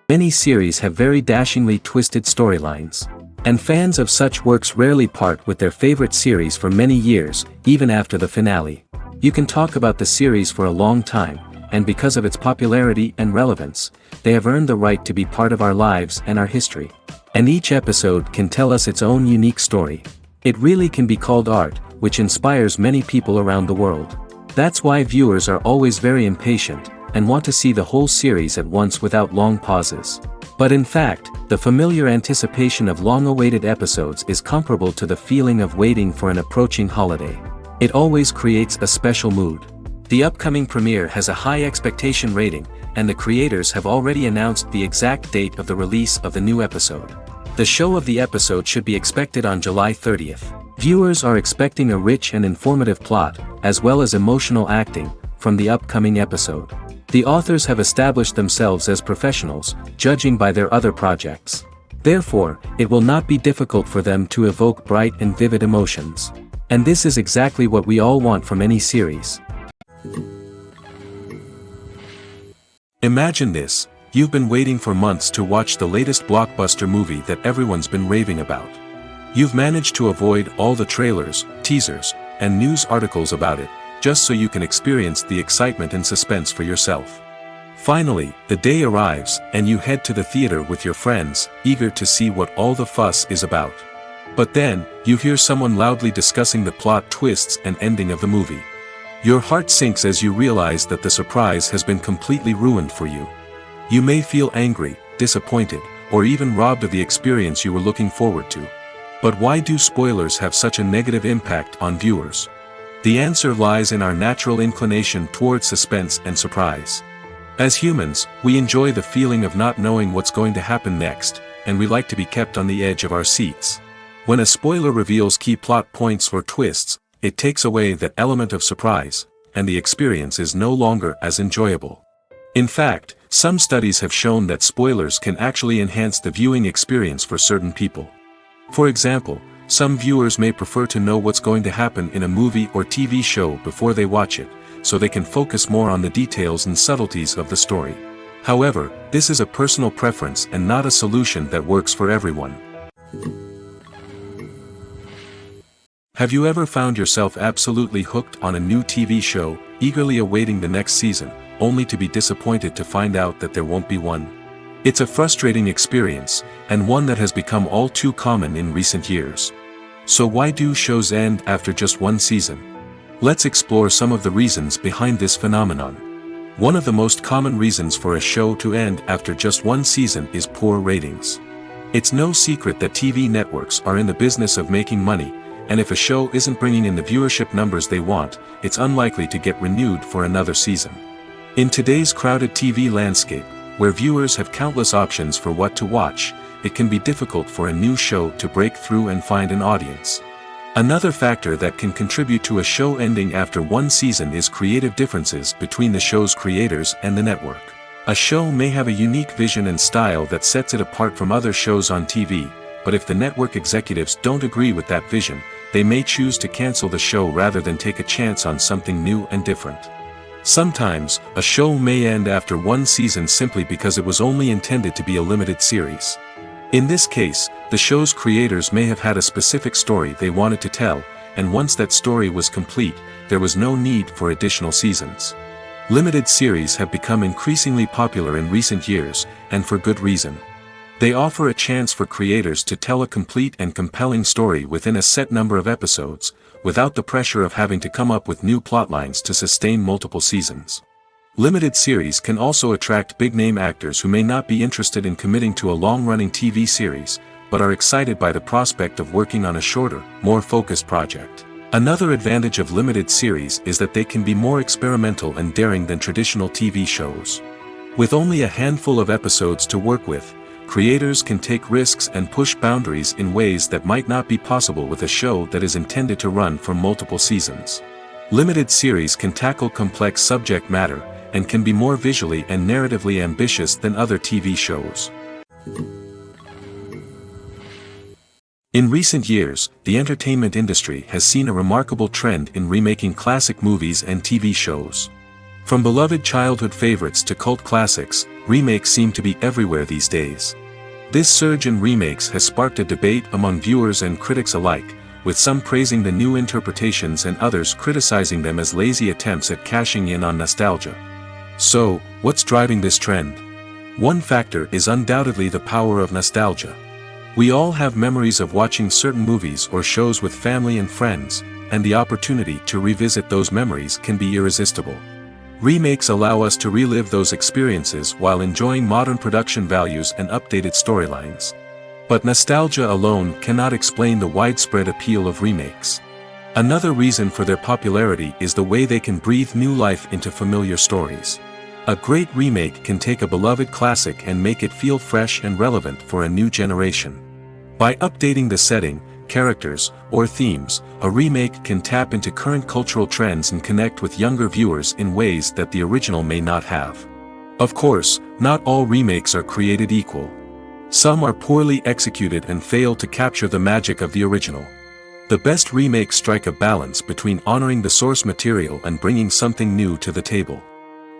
Many series have very dashingly twisted storylines. And fans of such works rarely part with their favorite series for many years, even after the finale. You can talk about the series for a long time, and because of its popularity and relevance, they have earned the right to be part of our lives and our history. And each episode can tell us its own unique story. It really can be called art, which inspires many people around the world. That's why viewers are always very impatient, and want to see the whole series at once without long pauses. But in fact, the familiar anticipation of long-awaited episodes is comparable to the feeling of waiting for an approaching holiday. It always creates a special mood. The upcoming premiere has a high expectation rating, and the creators have already announced the exact date of the release of the new episode. The show of the episode should be expected on July 30th. Viewers are expecting a rich and informative plot, as well as emotional acting, from the upcoming episode. The authors have established themselves as professionals, judging by their other projects. Therefore, it will not be difficult for them to evoke bright and vivid emotions. And this is exactly what we all want from any series. Imagine this: you've been waiting for months to watch the latest blockbuster movie that everyone's been raving about. You've managed to avoid all the trailers, teasers, and news articles about it, just so you can experience the excitement and suspense for yourself. Finally, the day arrives, and you head to the theater with your friends, eager to see what all the fuss is about. But then, you hear someone loudly discussing the plot twists and ending of the movie. Your heart sinks as you realize that the surprise has been completely ruined for you. You may feel angry, disappointed, or even robbed of the experience you were looking forward to. But why do spoilers have such a negative impact on viewers? The answer lies in our natural inclination towards suspense and surprise. As humans, we enjoy the feeling of not knowing what's going to happen next, and we like to be kept on the edge of our seats. When a spoiler reveals key plot points or twists, it takes away that element of surprise, and the experience is no longer as enjoyable. In fact, some studies have shown that spoilers can actually enhance the viewing experience for certain people. For example, some viewers may prefer to know what's going to happen in a movie or TV show before they watch it, so they can focus more on the details and subtleties of the story. However, this is a personal preference and not a solution that works for everyone. Have you ever found yourself absolutely hooked on a new TV show, eagerly awaiting the next season, only to be disappointed to find out that there won't be one? It's a frustrating experience, and one that has become all too common in recent years. So why do shows end after just one season? Let's explore some of the reasons behind this phenomenon. One of the most common reasons for a show to end after just one season is poor ratings. It's no secret that TV networks are in the business of making money, and if a show isn't bringing in the viewership numbers they want, it's unlikely to get renewed for another season. In today's crowded TV landscape, where viewers have countless options for what to watch, it can be difficult for a new show to break through and find an audience. Another factor that can contribute to a show ending after one season is creative differences between the show's creators and the network. A show may have a unique vision and style that sets it apart from other shows on TV, but if the network executives don't agree with that vision, they may choose to cancel the show rather than take a chance on something new and different. Sometimes, a show may end after one season simply because it was only intended to be a limited series. In this case, the show's creators may have had a specific story they wanted to tell, and once that story was complete, there was no need for additional seasons. Limited series have become increasingly popular in recent years, and for good reason. They offer a chance for creators to tell a complete and compelling story within a set number of episodes, without the pressure of having to come up with new plotlines to sustain multiple seasons. Limited series can also attract big-name actors who may not be interested in committing to a long-running TV series, but are excited by the prospect of working on a shorter, more focused project. Another advantage of limited series is that they can be more experimental and daring than traditional TV shows. With only a handful of episodes to work with, creators can take risks and push boundaries in ways that might not be possible with a show that is intended to run for multiple seasons. Limited series can tackle complex subject matter, and can be more visually and narratively ambitious than other TV shows. In recent years, the entertainment industry has seen a remarkable trend in remaking classic movies and TV shows. From beloved childhood favorites to cult classics, remakes seem to be everywhere these days. This surge in remakes has sparked a debate among viewers and critics alike, with some praising the new interpretations and others criticizing them as lazy attempts at cashing in on nostalgia. So, what's driving this trend? One factor is undoubtedly the power of nostalgia. We all have memories of watching certain movies or shows with family and friends, and the opportunity to revisit those memories can be irresistible. Remakes allow us to relive those experiences while enjoying modern production values and updated storylines. But nostalgia alone cannot explain the widespread appeal of remakes. Another reason for their popularity is the way they can breathe new life into familiar stories. A great remake can take a beloved classic and make it feel fresh and relevant for a new generation. By updating the setting, characters, or themes, a remake can tap into current cultural trends and connect with younger viewers in ways that the original may not have. Of course, not all remakes are created equal. Some are poorly executed and fail to capture the magic of the original. The best remakes strike a balance between honoring the source material and bringing something new to the table.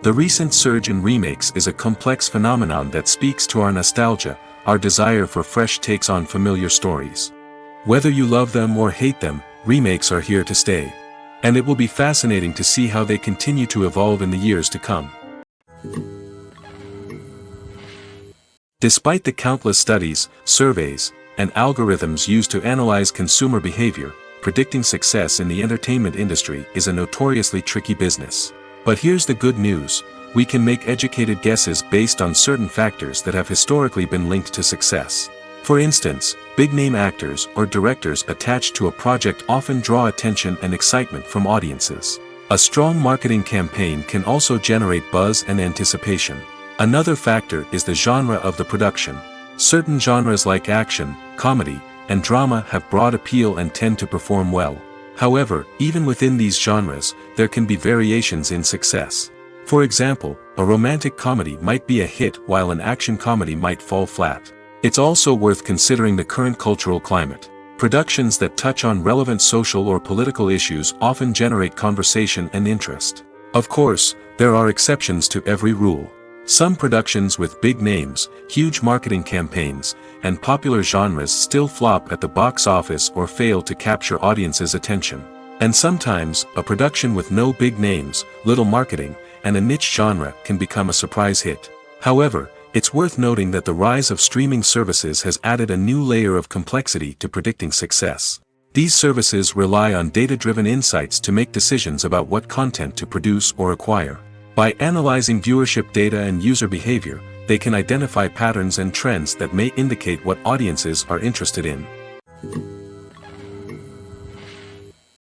The recent surge in remakes is a complex phenomenon that speaks to our nostalgia, our desire for fresh takes on familiar stories. Whether you love them or hate them, remakes are here to stay. And it will be fascinating to see how they continue to evolve in the years to come. Despite the countless studies, surveys, and algorithms used to analyze consumer behavior, predicting success in the entertainment industry is a notoriously tricky business. But here's the good news: we can make educated guesses based on certain factors that have historically been linked to success. For instance, big-name actors or directors attached to a project often draw attention and excitement from audiences. A strong marketing campaign can also generate buzz and anticipation. Another factor is the genre of the production. Certain genres like action, comedy, and drama have broad appeal and tend to perform well. However, even within these genres, there can be variations in success. For example, a romantic comedy might be a hit while an action comedy might fall flat. It's also worth considering the current cultural climate. Productions that touch on relevant social or political issues often generate conversation and interest. Of course, there are exceptions to every rule. Some productions with big names, huge marketing campaigns, and popular genres still flop at the box office or fail to capture audiences' attention. And sometimes, a production with no big names, little marketing, and a niche genre can become a surprise hit. However, it's worth noting that the rise of streaming services has added a new layer of complexity to predicting success. These services rely on data-driven insights to make decisions about what content to produce or acquire. By analyzing viewership data and user behavior, they can identify patterns and trends that may indicate what audiences are interested in.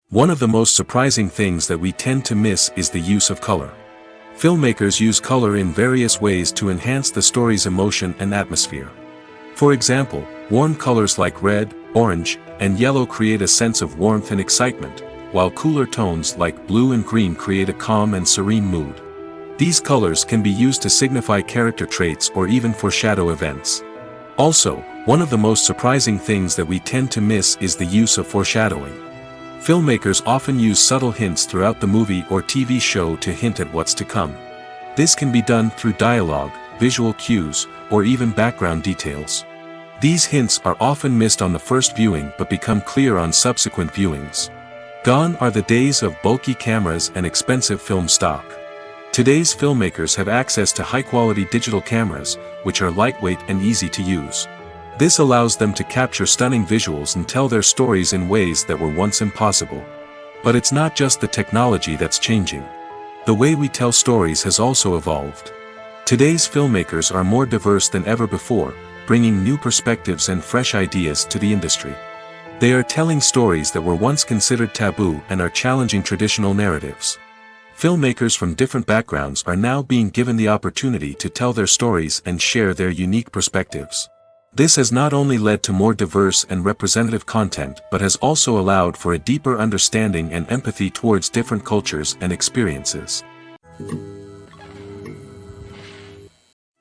One of the most surprising things that we tend to miss is the use of color. Filmmakers use color in various ways to enhance the story's emotion and atmosphere. For example, warm colors like red, orange, and yellow create a sense of warmth and excitement, while cooler tones like blue and green create a calm and serene mood. These colors can be used to signify character traits or even foreshadow events. Also, one of the most surprising things that we tend to miss is the use of foreshadowing. Filmmakers often use subtle hints throughout the movie or TV show to hint at what's to come. This can be done through dialogue, visual cues, or even background details. These hints are often missed on the first viewing but become clear on subsequent viewings. Gone are the days of bulky cameras and expensive film stock. Today's filmmakers have access to high-quality digital cameras, which are lightweight and easy to use. This allows them to capture stunning visuals and tell their stories in ways that were once impossible. But it's not just the technology that's changing. The way we tell stories has also evolved. Today's filmmakers are more diverse than ever before, bringing new perspectives and fresh ideas to the industry. They are telling stories that were once considered taboo and are challenging traditional narratives. Filmmakers from different backgrounds are now being given the opportunity to tell their stories and share their unique perspectives. This has not only led to more diverse and representative content but has also allowed for a deeper understanding and empathy towards different cultures and experiences.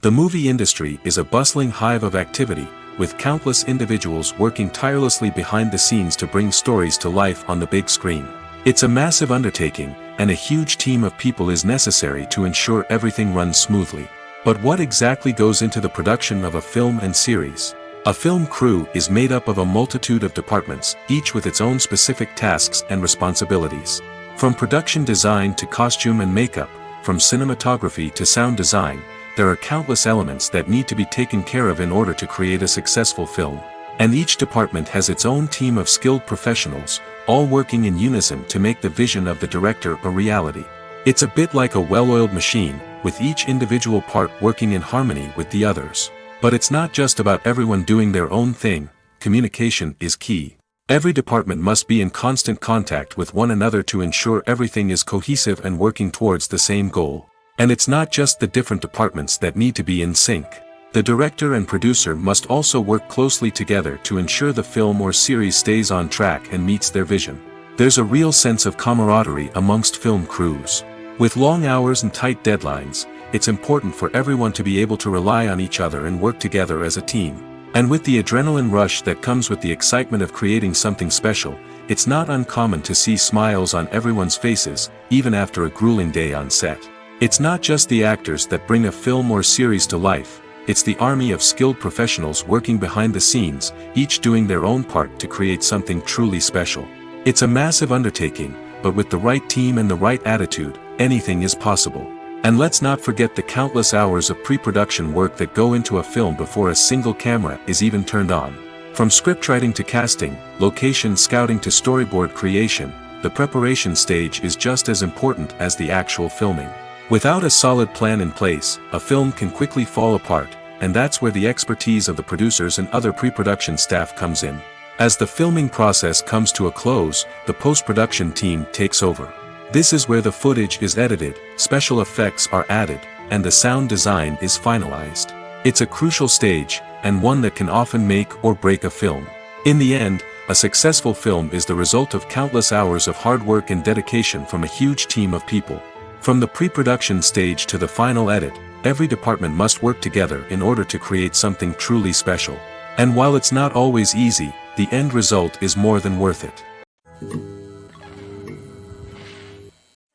The movie industry is a bustling hive of activity, with countless individuals working tirelessly behind the scenes to bring stories to life on the big screen. It's a massive undertaking, and a huge team of people is necessary to ensure everything runs smoothly. But what exactly goes into the production of a film and series? A film crew is made up of a multitude of departments, each with its own specific tasks and responsibilities. From production design to costume and makeup, from cinematography to sound design, there are countless elements that need to be taken care of in order to create a successful film. And each department has its own team of skilled professionals, all working in unison to make the vision of the director a reality. It's a bit like a well-oiled machine, with each individual part working in harmony with the others. But it's not just about everyone doing their own thing. Communication is key. Every department must be in constant contact with one another to ensure everything is cohesive and working towards the same goal. And it's not just the different departments that need to be in sync. The director and producer must also work closely together to ensure the film or series stays on track and meets their vision. There's a real sense of camaraderie amongst film crews. With long hours and tight deadlines, it's important for everyone to be able to rely on each other and work together as a team. And with the adrenaline rush that comes with the excitement of creating something special, it's not uncommon to see smiles on everyone's faces, even after a grueling day on set. It's not just the actors that bring a film or series to life, it's the army of skilled professionals working behind the scenes, each doing their own part to create something truly special. It's a massive undertaking, but with the right team and the right attitude, anything is possible. And let's not forget the countless hours of pre-production work that go into a film before a single camera is even turned on. From scriptwriting to casting, location scouting to storyboard creation, the preparation stage is just as important as the actual filming. Without a solid plan in place, a film can quickly fall apart, and that's where the expertise of the producers and other pre-production staff comes in. As the filming process comes to a close, the post-production team takes over. This is where the footage is edited, special effects are added, and the sound design is finalized. It's a crucial stage, and one that can often make or break a film. In the end, a successful film is the result of countless hours of hard work and dedication from a huge team of people. From the pre-production stage to the final edit, every department must work together in order to create something truly special. And while it's not always easy, the end result is more than worth it.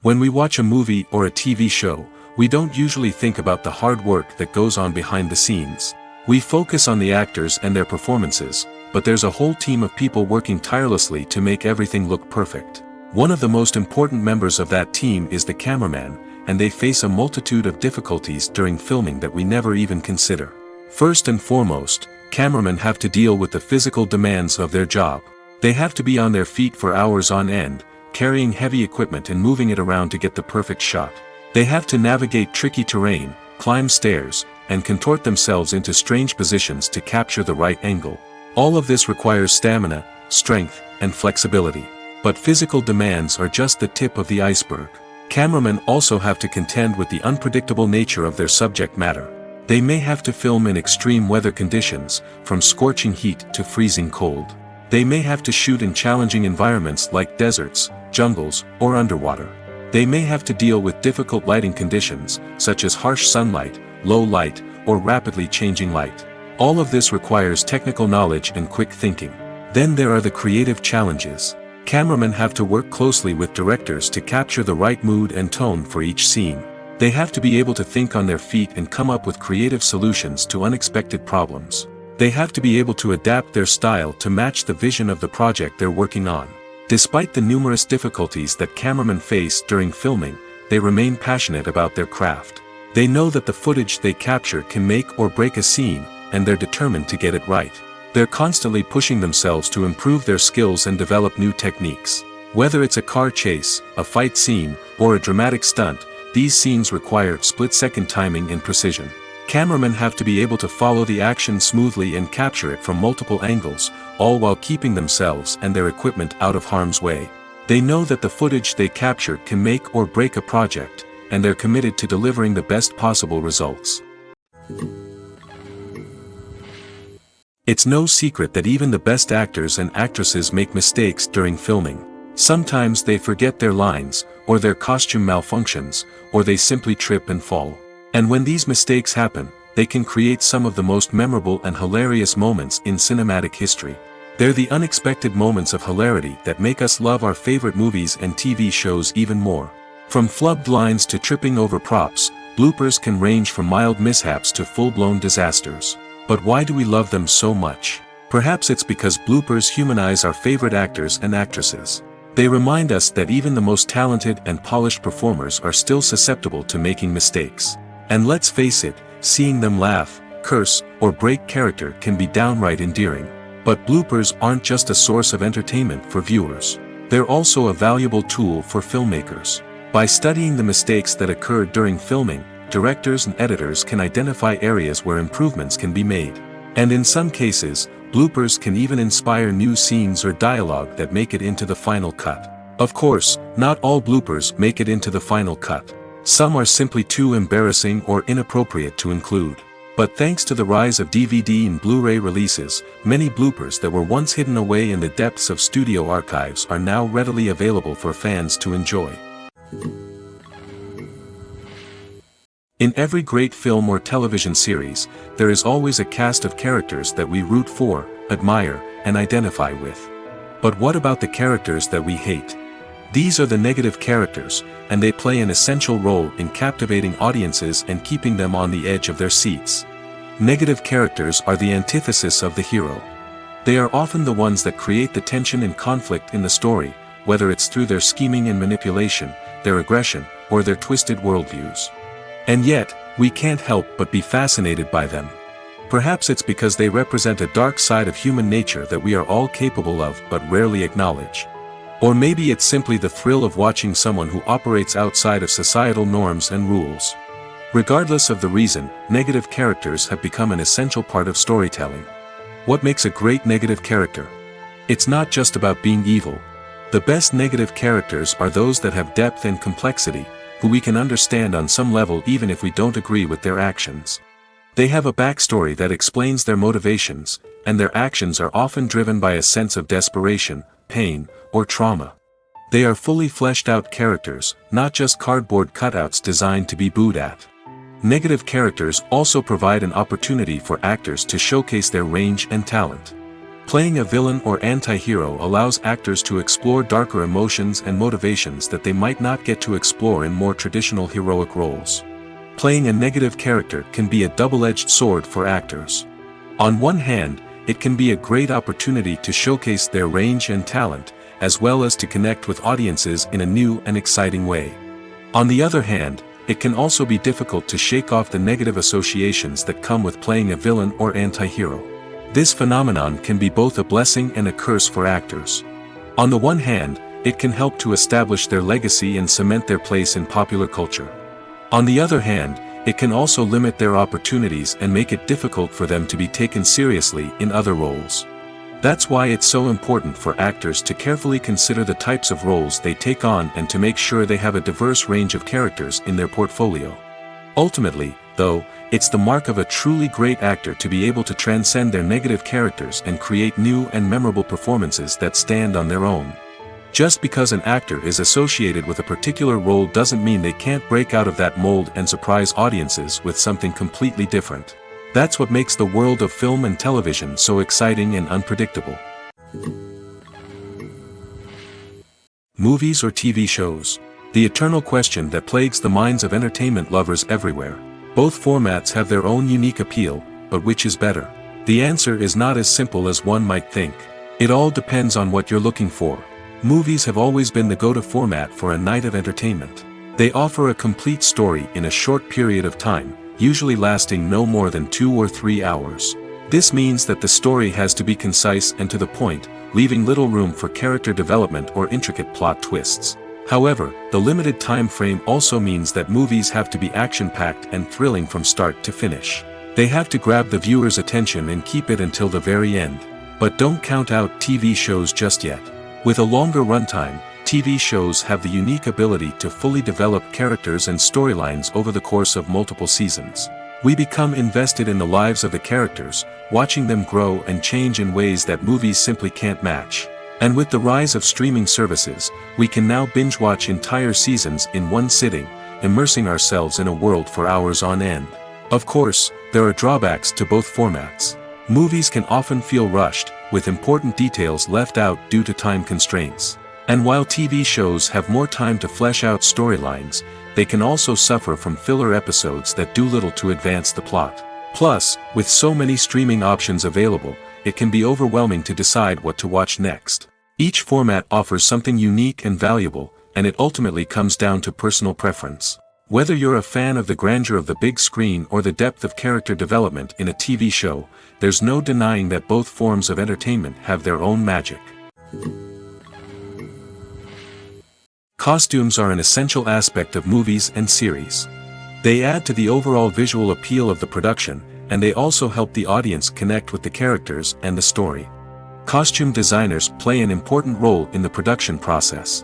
When we watch a movie or a TV show, we don't usually think about the hard work that goes on behind the scenes. We focus on the actors and their performances, but there's a whole team of people working tirelessly to make everything look perfect. One of the most important members of that team is the cameraman, and they face a multitude of difficulties during filming that we never even consider. First and foremost, cameramen have to deal with the physical demands of their job. They have to be on their feet for hours on end, carrying heavy equipment and moving it around to get the perfect shot. They have to navigate tricky terrain, climb stairs, and contort themselves into strange positions to capture the right angle. All of this requires stamina, strength, and flexibility. But physical demands are just the tip of the iceberg. Cameramen also have to contend with the unpredictable nature of their subject matter. They may have to film in extreme weather conditions, from scorching heat to freezing cold. They may have to shoot in challenging environments like deserts, jungles, or underwater. They may have to deal with difficult lighting conditions, such as harsh sunlight, low light, or rapidly changing light. All of this requires technical knowledge and quick thinking. Then there are the creative challenges. Cameramen have to work closely with directors to capture the right mood and tone for each scene. They have to be able to think on their feet and come up with creative solutions to unexpected problems. They have to be able to adapt their style to match the vision of the project they're working on. Despite the numerous difficulties that cameramen face during filming, they remain passionate about their craft. They know that the footage they capture can make or break a scene, and they're determined to get it right. They're constantly pushing themselves to improve their skills and develop new techniques. Whether it's a car chase, a fight scene, or a dramatic stunt, these scenes require split-second timing and precision. Cameramen have to be able to follow the action smoothly and capture it from multiple angles, all while keeping themselves and their equipment out of harm's way. They know that the footage they capture can make or break a project, and they're committed to delivering the best possible results. It's no secret that even the best actors and actresses make mistakes during filming. Sometimes they forget their lines, or their costume malfunctions, or they simply trip and fall. And when these mistakes happen, they can create some of the most memorable and hilarious moments in cinematic history. They're the unexpected moments of hilarity that make us love our favorite movies and TV shows even more. From flubbed lines to tripping over props, bloopers can range from mild mishaps to full-blown disasters. But why do we love them so much? Perhaps it's because bloopers humanize our favorite actors and actresses. They remind us that even the most talented and polished performers are still susceptible to making mistakes. And let's face it, seeing them laugh, curse, or break character can be downright endearing. But bloopers aren't just a source of entertainment for viewers. They're also a valuable tool for filmmakers. By studying the mistakes that occurred during filming, directors and editors can identify areas where improvements can be made. And in some cases, bloopers can even inspire new scenes or dialogue that make it into the final cut. Of course, not all bloopers make it into the final cut. Some are simply too embarrassing or inappropriate to include. But thanks to the rise of DVD and Blu-ray releases, many bloopers that were once hidden away in the depths of studio archives are now readily available for fans to enjoy. In every great film or television series, there is always a cast of characters that we root for, admire, and identify with. But what about the characters that we hate? These are the negative characters, and they play an essential role in captivating audiences and keeping them on the edge of their seats. Negative characters are the antithesis of the hero. They are often the ones that create the tension and conflict in the story, whether it's through their scheming and manipulation, their aggression, or their twisted worldviews. And yet, we can't help but be fascinated by them. Perhaps it's because they represent a dark side of human nature that we are all capable of but rarely acknowledge. Or maybe it's simply the thrill of watching someone who operates outside of societal norms and rules. Regardless of the reason, negative characters have become an essential part of storytelling. What makes a great negative character? It's not just about being evil. The best negative characters are those that have depth and complexity, who we can understand on some level even if we don't agree with their actions. They have a backstory that explains their motivations, and their actions are often driven by a sense of desperation, pain, or trauma. They are fully fleshed out characters, not just cardboard cutouts designed to be booed at. Negative characters also provide an opportunity for actors to showcase their range and talent. Playing a villain or anti-hero allows actors to explore darker emotions and motivations that they might not get to explore in more traditional heroic roles. Playing a negative character can be a double-edged sword for actors. On one hand, it can be a great opportunity to showcase their range and talent, as well as to connect with audiences in a new and exciting way. On the other hand, it can also be difficult to shake off the negative associations that come with playing a villain or anti-hero. This phenomenon can be both a blessing and a curse for actors. On the one hand, it can help to establish their legacy and cement their place in popular culture. On the other hand, it can also limit their opportunities and make it difficult for them to be taken seriously in other roles. That's why it's so important for actors to carefully consider the types of roles they take on and to make sure they have a diverse range of characters in their portfolio. Ultimately, though, it's the mark of a truly great actor to be able to transcend their negative characters and create new and memorable performances that stand on their own. Just because an actor is associated with a particular role doesn't mean they can't break out of that mold and surprise audiences with something completely different. That's what makes the world of film and television so exciting and unpredictable. Movies or TV shows? The eternal question that plagues the minds of entertainment lovers everywhere. Both formats have their own unique appeal, but which is better? The answer is not as simple as one might think. It all depends on what you're looking for. Movies have always been the go-to format for a night of entertainment. They offer a complete story in a short period of time, usually lasting no more than 2 or 3 hours. This means that the story has to be concise and to the point, leaving little room for character development or intricate plot twists. However, the limited time frame also means that movies have to be action-packed and thrilling from start to finish. They have to grab the viewer's attention and keep it until the very end. But don't count out TV shows just yet. With a longer runtime, TV shows have the unique ability to fully develop characters and storylines over the course of multiple seasons. We become invested in the lives of the characters, watching them grow and change in ways that movies simply can't match. And with the rise of streaming services, we can now binge-watch entire seasons in one sitting, immersing ourselves in a world for hours on end. Of course, there are drawbacks to both formats. Movies can often feel rushed, with important details left out due to time constraints. And while TV shows have more time to flesh out storylines, they can also suffer from filler episodes that do little to advance the plot. Plus, with so many streaming options available, it can be overwhelming to decide what to watch next. Each format offers something unique and valuable, and it ultimately comes down to personal preference. Whether you're a fan of the grandeur of the big screen or the depth of character development in a TV show, there's no denying that both forms of entertainment have their own magic. Costumes are an essential aspect of movies and series. They add to the overall visual appeal of the production, and they also help the audience connect with the characters and the story. Costume designers play an important role in the production process.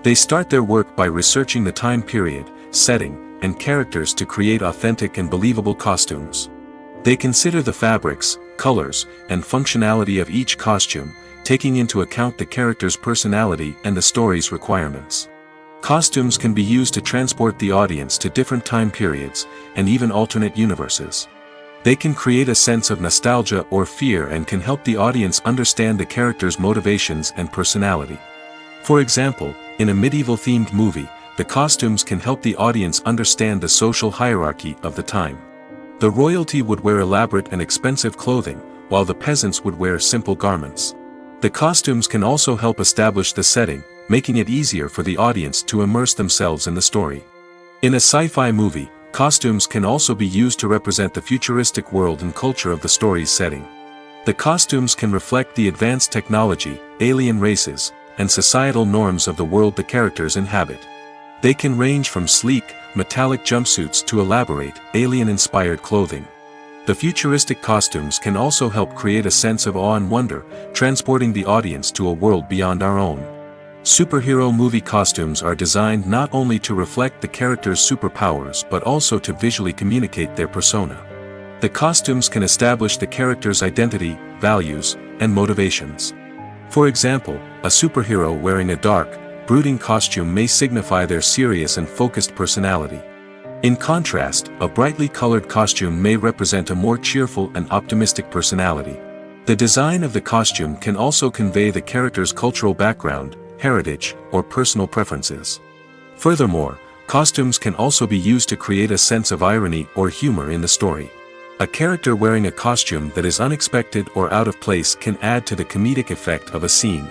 They start their work by researching the time period, setting, and characters to create authentic and believable costumes. They consider the fabrics, colors, and functionality of each costume, taking into account the character's personality and the story's requirements. Costumes can be used to transport the audience to different time periods, and even alternate universes. They can create a sense of nostalgia or fear and can help the audience understand the character's motivations and personality. For example, in a medieval-themed movie, the costumes can help the audience understand the social hierarchy of the time. The royalty would wear elaborate and expensive clothing, while the peasants would wear simple garments. The costumes can also help establish the setting, making it easier for the audience to immerse themselves in the story. In a sci-fi movie, costumes can also be used to represent the futuristic world and culture of the story's setting. The costumes can reflect the advanced technology, alien races, and societal norms of the world the characters inhabit. They can range from sleek, metallic jumpsuits to elaborate, alien-inspired clothing. The futuristic costumes can also help create a sense of awe and wonder, transporting the audience to a world beyond our own. Superhero movie costumes are designed not only to reflect the character's superpowers but also to visually communicate their persona. The costumes can establish the character's identity, values, and motivations. For example, a superhero wearing a dark, brooding costume may signify their serious and focused personality. In contrast, a brightly colored costume may represent a more cheerful and optimistic personality. The design of the costume can also convey the character's cultural background, heritage, or personal preferences. Furthermore, costumes can also be used to create a sense of irony or humor in the story. A character wearing a costume that is unexpected or out of place can add to the comedic effect of a scene.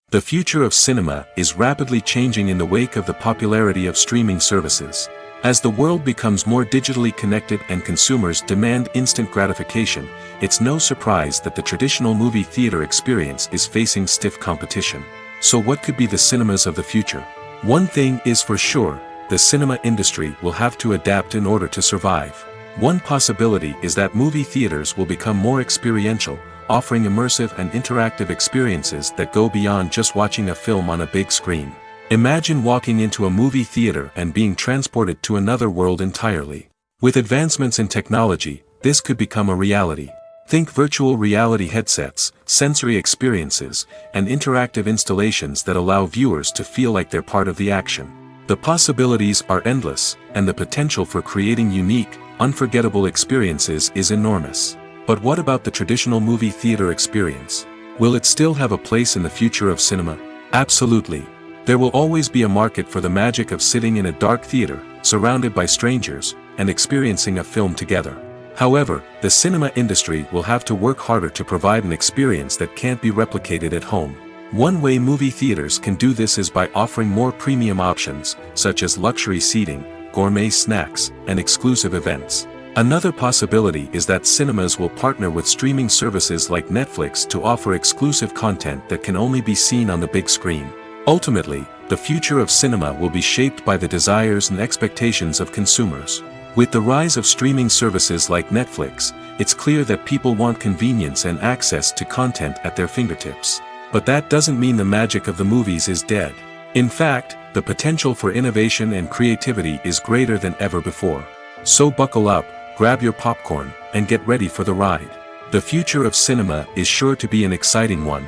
The future of cinema is rapidly changing in the wake of the popularity of streaming services. As the world becomes more digitally connected and consumers demand instant gratification, it's no surprise that the traditional movie theater experience is facing stiff competition. So what could be the cinemas of the future? One thing is for sure, the cinema industry will have to adapt in order to survive. One possibility is that movie theaters will become more experiential, offering immersive and interactive experiences that go beyond just watching a film on a big screen. Imagine walking into a movie theater and being transported to another world entirely. With advancements in technology, this could become a reality. Think virtual reality headsets, sensory experiences, and interactive installations that allow viewers to feel like they're part of the action. The possibilities are endless, and the potential for creating unique, unforgettable experiences is enormous. But what about the traditional movie theater experience? Will it still have a place in the future of cinema? Absolutely. There will always be a market for the magic of sitting in a dark theater, surrounded by strangers, and experiencing a film together. However, the cinema industry will have to work harder to provide an experience that can't be replicated at home. One way movie theaters can do this is by offering more premium options, such as luxury seating, gourmet snacks, and exclusive events. Another possibility is that cinemas will partner with streaming services like Netflix to offer exclusive content that can only be seen on the big screen. Ultimately, the future of cinema will be shaped by the desires and expectations of consumers. With the rise of streaming services like Netflix, it's clear that people want convenience and access to content at their fingertips. But that doesn't mean the magic of the movies is dead. In fact, the potential for innovation and creativity is greater than ever before. So buckle up, grab your popcorn, and get ready for the ride. The future of cinema is sure to be an exciting one.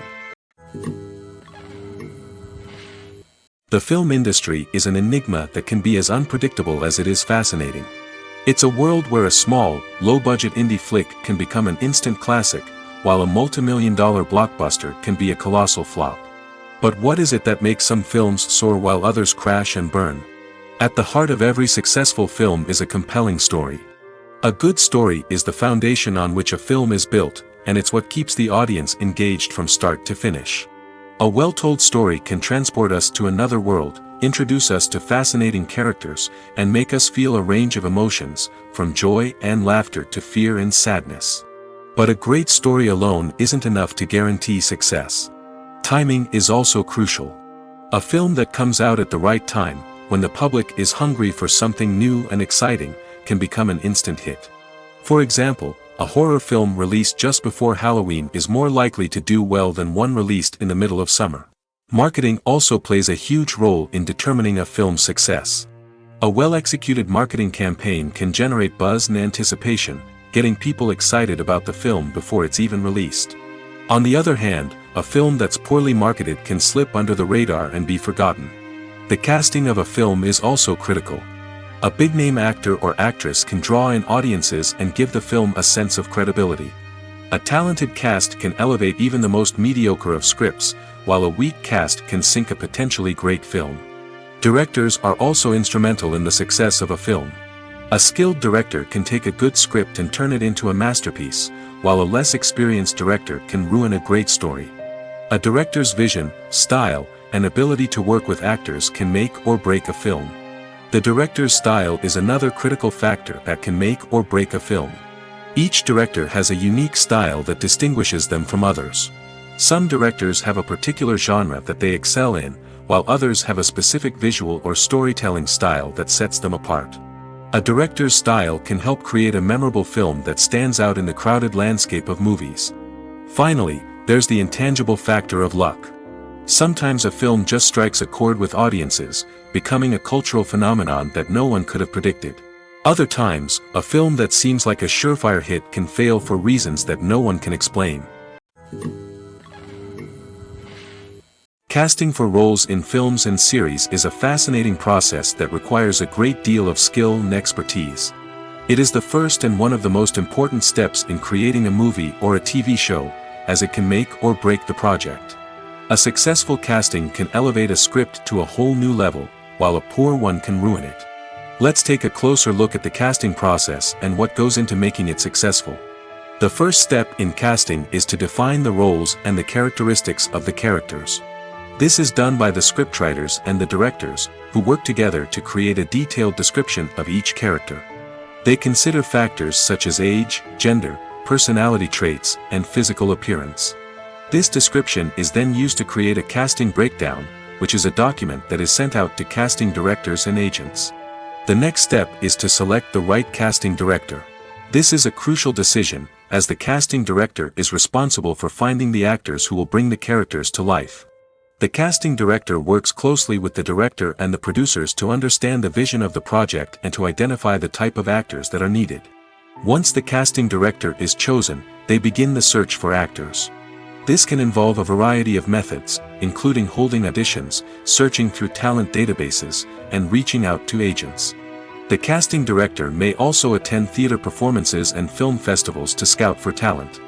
The film industry is an enigma that can be as unpredictable as it is fascinating. It's a world where a small, low-budget indie flick can become an instant classic, while a multi-million-dollar blockbuster can be a colossal flop. But what is it that makes some films soar while others crash and burn? At the heart of every successful film is a compelling story. A good story is the foundation on which a film is built, and it's what keeps the audience engaged from start to finish. A well-told story can transport us to another world, introduce us to fascinating characters, and make us feel a range of emotions, from joy and laughter to fear and sadness. But a great story alone isn't enough to guarantee success. Timing is also crucial. A film that comes out at the right time, when the public is hungry for something new and exciting, can become an instant hit. For example, a horror film released just before Halloween is more likely to do well than one released in the middle of summer. Marketing also plays a huge role in determining a film's success. A well-executed marketing campaign can generate buzz and anticipation, getting people excited about the film before it's even released. On the other hand, a film that's poorly marketed can slip under the radar and be forgotten. The casting of a film is also critical. A big-name actor or actress can draw in audiences and give the film a sense of credibility. A talented cast can elevate even the most mediocre of scripts, while a weak cast can sink a potentially great film. Directors are also instrumental in the success of a film. A skilled director can take a good script and turn it into a masterpiece, while a less experienced director can ruin a great story. A director's vision, style, and ability to work with actors can make or break a film. The director's style is another critical factor that can make or break a film. Each director has a unique style that distinguishes them from others. Some directors have a particular genre that they excel in, while others have a specific visual or storytelling style that sets them apart. A director's style can help create a memorable film that stands out in the crowded landscape of movies. Finally, there's the intangible factor of luck. Sometimes a film just strikes a chord with audiences, becoming a cultural phenomenon that no one could have predicted. Other times, a film that seems like a surefire hit can fail for reasons that no one can explain. Casting for roles in films and series is a fascinating process that requires a great deal of skill and expertise. It is the first and one of the most important steps in creating a movie or a TV show, as it can make or break the project. A successful casting can elevate a script to a whole new level, while a poor one can ruin it. Let's take a closer look at the casting process and what goes into making it successful. The first step in casting is to define the roles and the characteristics of the characters. This is done by the scriptwriters and the directors, who work together to create a detailed description of each character. They consider factors such as age, gender, personality traits, and physical appearance. This description is then used to create a casting breakdown, which is a document that is sent out to casting directors and agents. The next step is to select the right casting director. This is a crucial decision, as the casting director is responsible for finding the actors who will bring the characters to life. The casting director works closely with the director and the producers to understand the vision of the project and to identify the type of actors that are needed. Once the casting director is chosen, they begin the search for actors. This can involve a variety of methods, including holding auditions, searching through talent databases, and reaching out to agents. The casting director may also attend theater performances and film festivals to scout for talent.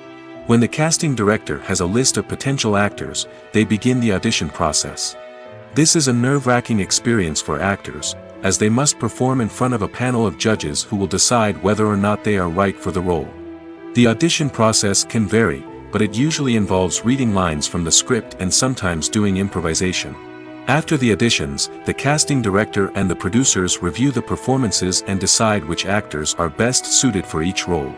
When the casting director has a list of potential actors, they begin the audition process. This is a nerve-wracking experience for actors, as they must perform in front of a panel of judges who will decide whether or not they are right for the role. The audition process can vary, but it usually involves reading lines from the script and sometimes doing improvisation. After the auditions, the casting director and the producers review the performances and decide which actors are best suited for each role.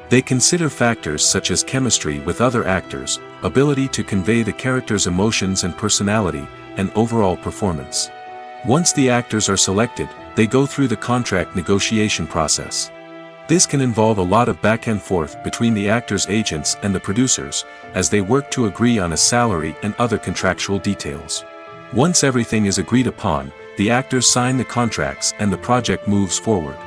They consider factors such as chemistry with other actors, ability to convey the character's emotions and personality, and overall performance. Once the actors are selected, they go through the contract negotiation process. This can involve a lot of back and forth between the actors' agents and the producers, as they work to agree on a salary and other contractual details. Once everything is agreed upon, the actors sign the contracts and the project moves forward.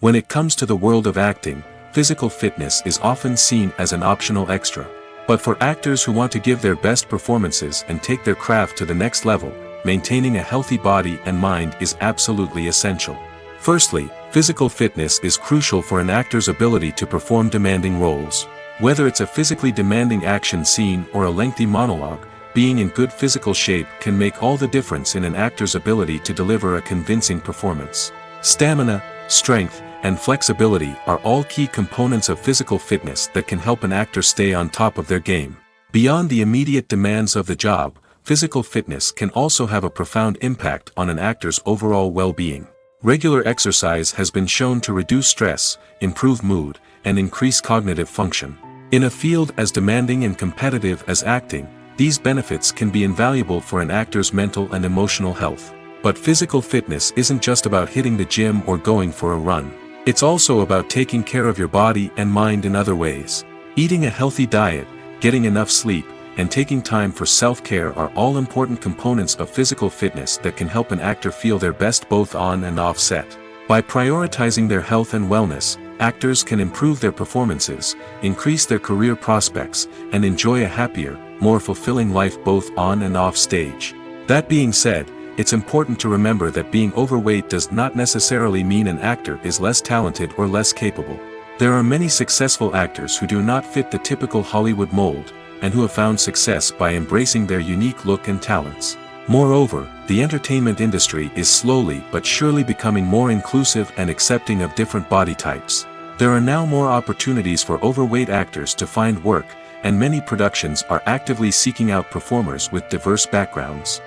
When it comes to the world of acting, physical fitness is often seen as an optional extra. But for actors who want to give their best performances and take their craft to the next level, maintaining a healthy body and mind is absolutely essential. Firstly, physical fitness is crucial for an actor's ability to perform demanding roles. Whether it's a physically demanding action scene or a lengthy monologue, being in good physical shape can make all the difference in an actor's ability to deliver a convincing performance. Stamina, strength, and flexibility are all key components of physical fitness that can help an actor stay on top of their game. Beyond the immediate demands of the job, physical fitness can also have a profound impact on an actor's overall well-being. Regular exercise has been shown to reduce stress, improve mood, and increase cognitive function. In a field as demanding and competitive as acting, these benefits can be invaluable for an actor's mental and emotional health. But physical fitness isn't just about hitting the gym or going for a run. It's also about taking care of your body and mind in other ways. Eating a healthy diet, getting enough sleep, and taking time for self-care are all important components of physical fitness that can help an actor feel their best both on and off set. By prioritizing their health and wellness, actors can improve their performances, increase their career prospects, and enjoy a happier, more fulfilling life both on and off stage. That being said, it's important to remember that being overweight does not necessarily mean an actor is less talented or less capable. There are many successful actors who do not fit the typical Hollywood mold, and who have found success by embracing their unique look and talents. Moreover, the entertainment industry is slowly but surely becoming more inclusive and accepting of different body types. There are now more opportunities for overweight actors to find work, and many productions are actively seeking out performers with diverse backgrounds.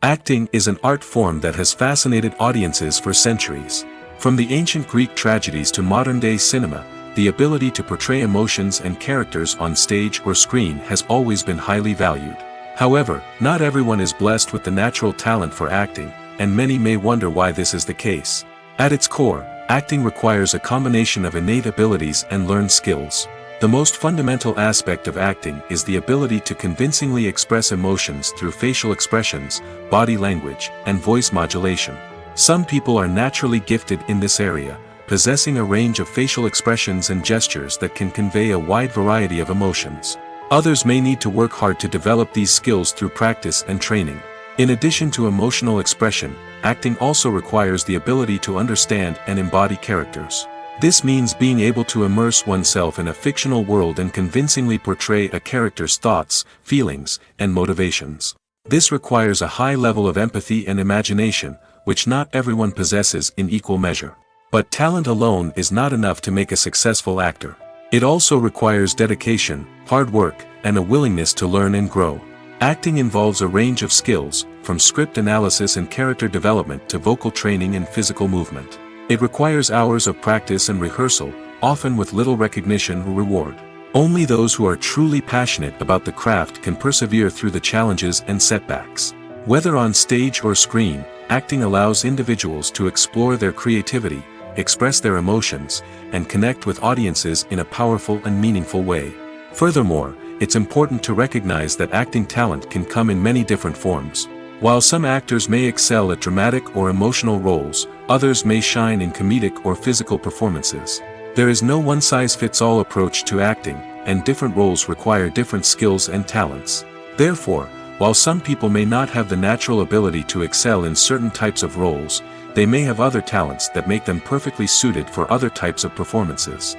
Acting is an art form that has fascinated audiences for centuries. From the ancient Greek tragedies to modern-day cinema, the ability to portray emotions and characters on stage or screen has always been highly valued. However, not everyone is blessed with the natural talent for acting, and many may wonder why this is the case. At its core, acting requires a combination of innate abilities and learned skills. The most fundamental aspect of acting is the ability to convincingly express emotions through facial expressions, body language, and voice modulation. Some people are naturally gifted in this area, possessing a range of facial expressions and gestures that can convey a wide variety of emotions. Others may need to work hard to develop these skills through practice and training. In addition to emotional expression, acting also requires the ability to understand and embody characters. This means being able to immerse oneself in a fictional world and convincingly portray a character's thoughts, feelings, and motivations. This requires a high level of empathy and imagination, which not everyone possesses in equal measure. But talent alone is not enough to make a successful actor. It also requires dedication, hard work, and a willingness to learn and grow. Acting involves a range of skills, from script analysis and character development to vocal training and physical movement. It requires hours of practice and rehearsal, often with little recognition or reward. Only those who are truly passionate about the craft can persevere through the challenges and setbacks. Whether on stage or screen, acting allows individuals to explore their creativity, express their emotions, and connect with audiences in a powerful and meaningful way. Furthermore, it's important to recognize that acting talent can come in many different forms. While some actors may excel at dramatic or emotional roles, others may shine in comedic or physical performances. There is no one-size-fits-all approach to acting, and different roles require different skills and talents. Therefore, while some people may not have the natural ability to excel in certain types of roles, they may have other talents that make them perfectly suited for other types of performances.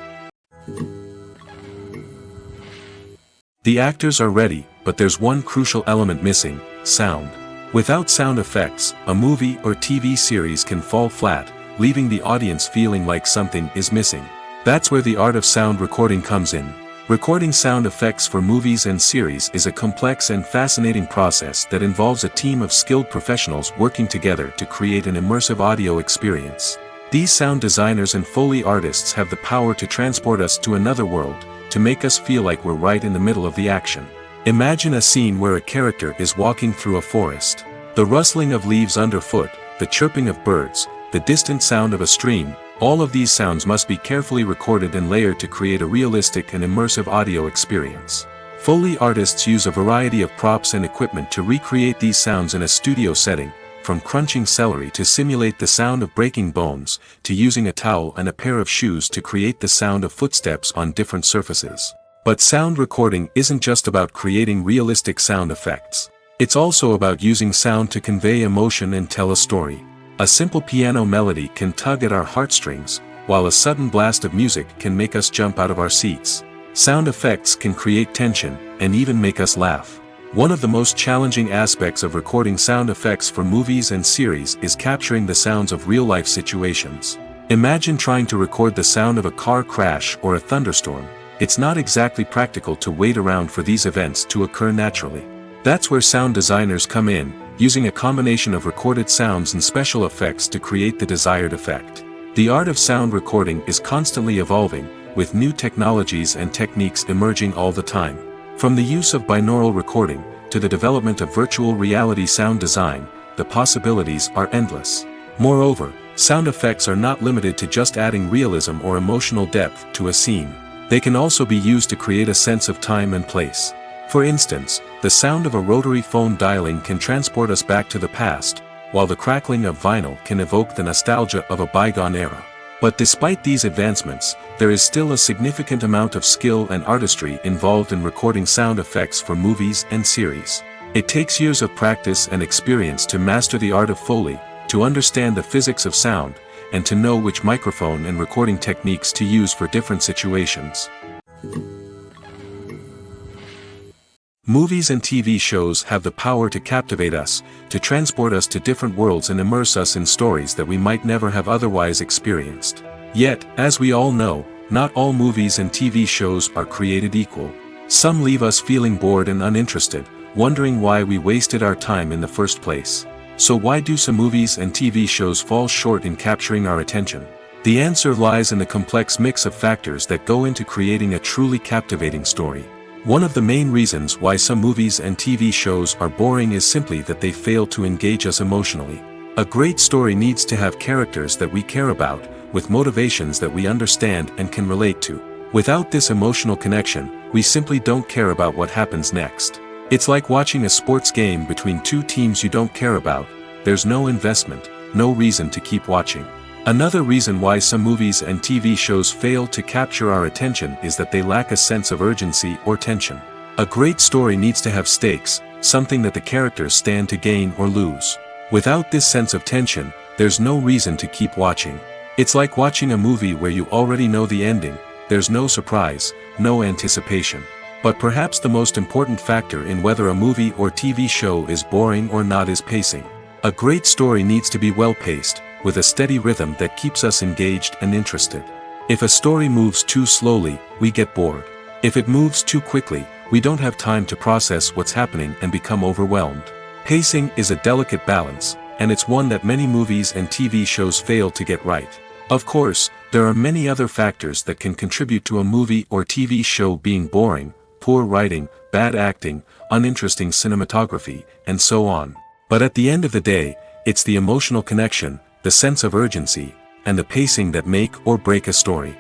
The actors are ready, but there's one crucial element missing: sound. Without sound effects, a movie or TV series can fall flat, leaving the audience feeling like something is missing. That's where the art of sound recording comes in. Recording sound effects for movies and series is a complex and fascinating process that involves a team of skilled professionals working together to create an immersive audio experience. These sound designers and Foley artists have the power to transport us to another world, to make us feel like we're right in the middle of the action. Imagine a scene where a character is walking through a forest. The rustling of leaves underfoot, the chirping of birds, the distant sound of a stream, all of these sounds must be carefully recorded and layered to create a realistic and immersive audio experience. Foley artists use a variety of props and equipment to recreate these sounds in a studio setting, from crunching celery to simulate the sound of breaking bones, to using a towel and a pair of shoes to create the sound of footsteps on different surfaces. But sound recording isn't just about creating realistic sound effects. It's also about using sound to convey emotion and tell a story. A simple piano melody can tug at our heartstrings, while a sudden blast of music can make us jump out of our seats. Sound effects can create tension, and even make us laugh. One of the most challenging aspects of recording sound effects for movies and series is capturing the sounds of real-life situations. Imagine trying to record the sound of a car crash or a thunderstorm. It's not exactly practical to wait around for these events to occur naturally. That's where sound designers come in, using a combination of recorded sounds and special effects to create the desired effect. The art of sound recording is constantly evolving, with new technologies and techniques emerging all the time. From the use of binaural recording, to the development of virtual reality sound design, the possibilities are endless. Moreover, sound effects are not limited to just adding realism or emotional depth to a scene. They can also be used to create a sense of time and place. For instance, the sound of a rotary phone dialing can transport us back to the past, while the crackling of vinyl can evoke the nostalgia of a bygone era. But despite these advancements, there is still a significant amount of skill and artistry involved in recording sound effects for movies and series. It takes years of practice and experience to master the art of Foley, to understand the physics of sound, and to know which microphone and recording techniques to use for different situations. Movies and TV shows have the power to captivate us, to transport us to different worlds and immerse us in stories that we might never have otherwise experienced. Yet, as we all know, not all movies and TV shows are created equal. Some leave us feeling bored and uninterested, wondering why we wasted our time in the first place. So why do some movies and TV shows fall short in capturing our attention? The answer lies in the complex mix of factors that go into creating a truly captivating story. One of the main reasons why some movies and TV shows are boring is simply that they fail to engage us emotionally. A great story needs to have characters that we care about, with motivations that we understand and can relate to. Without this emotional connection, we simply don't care about what happens next. It's like watching a sports game between two teams you don't care about. There's no investment, no reason to keep watching. Another reason why some movies and TV shows fail to capture our attention is that they lack a sense of urgency or tension. A great story needs to have stakes, something that the characters stand to gain or lose. Without this sense of tension, there's no reason to keep watching. It's like watching a movie where you already know the ending. There's no surprise, no anticipation. But perhaps the most important factor in whether a movie or TV show is boring or not is pacing. A great story needs to be well-paced, with a steady rhythm that keeps us engaged and interested. If a story moves too slowly, we get bored. If it moves too quickly, we don't have time to process what's happening and become overwhelmed. Pacing is a delicate balance, and it's one that many movies and TV shows fail to get right. Of course, there are many other factors that can contribute to a movie or TV show being boring: poor writing, bad acting, uninteresting cinematography, and so on. But at the end of the day, it's the emotional connection, the sense of urgency, and the pacing that make or break a story.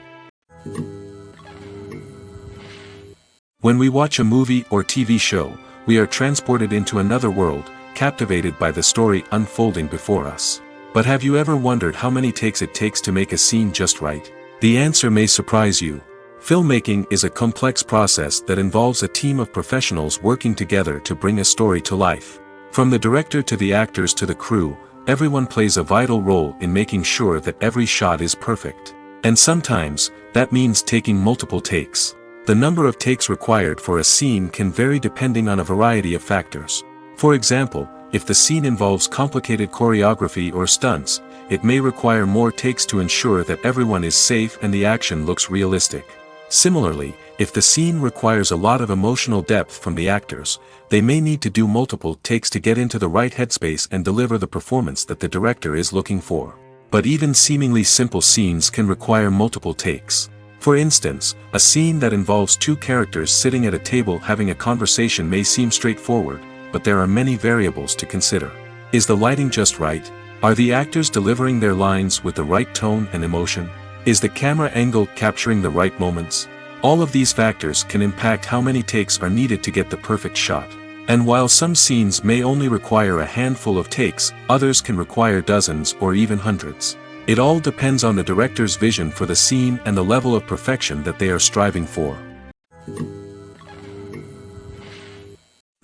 When we watch a movie or TV show, we are transported into another world, captivated by the story unfolding before us. But have you ever wondered how many takes it takes to make a scene just right? The answer may surprise you. Filmmaking is a complex process that involves a team of professionals working together to bring a story to life. From the director to the actors to the crew, everyone plays a vital role in making sure that every shot is perfect. And sometimes, that means taking multiple takes. The number of takes required for a scene can vary depending on a variety of factors. For example, if the scene involves complicated choreography or stunts, it may require more takes to ensure that everyone is safe and the action looks realistic. Similarly, if the scene requires a lot of emotional depth from the actors, they may need to do multiple takes to get into the right headspace and deliver the performance that the director is looking for. But even seemingly simple scenes can require multiple takes. For instance, a scene that involves two characters sitting at a table having a conversation may seem straightforward, but there are many variables to consider. Is the lighting just right? Are the actors delivering their lines with the right tone and emotion? Is the camera angle capturing the right moments? All of these factors can impact how many takes are needed to get the perfect shot. And while some scenes may only require a handful of takes, others can require dozens or even hundreds. It all depends on the director's vision for the scene and the level of perfection that they are striving for.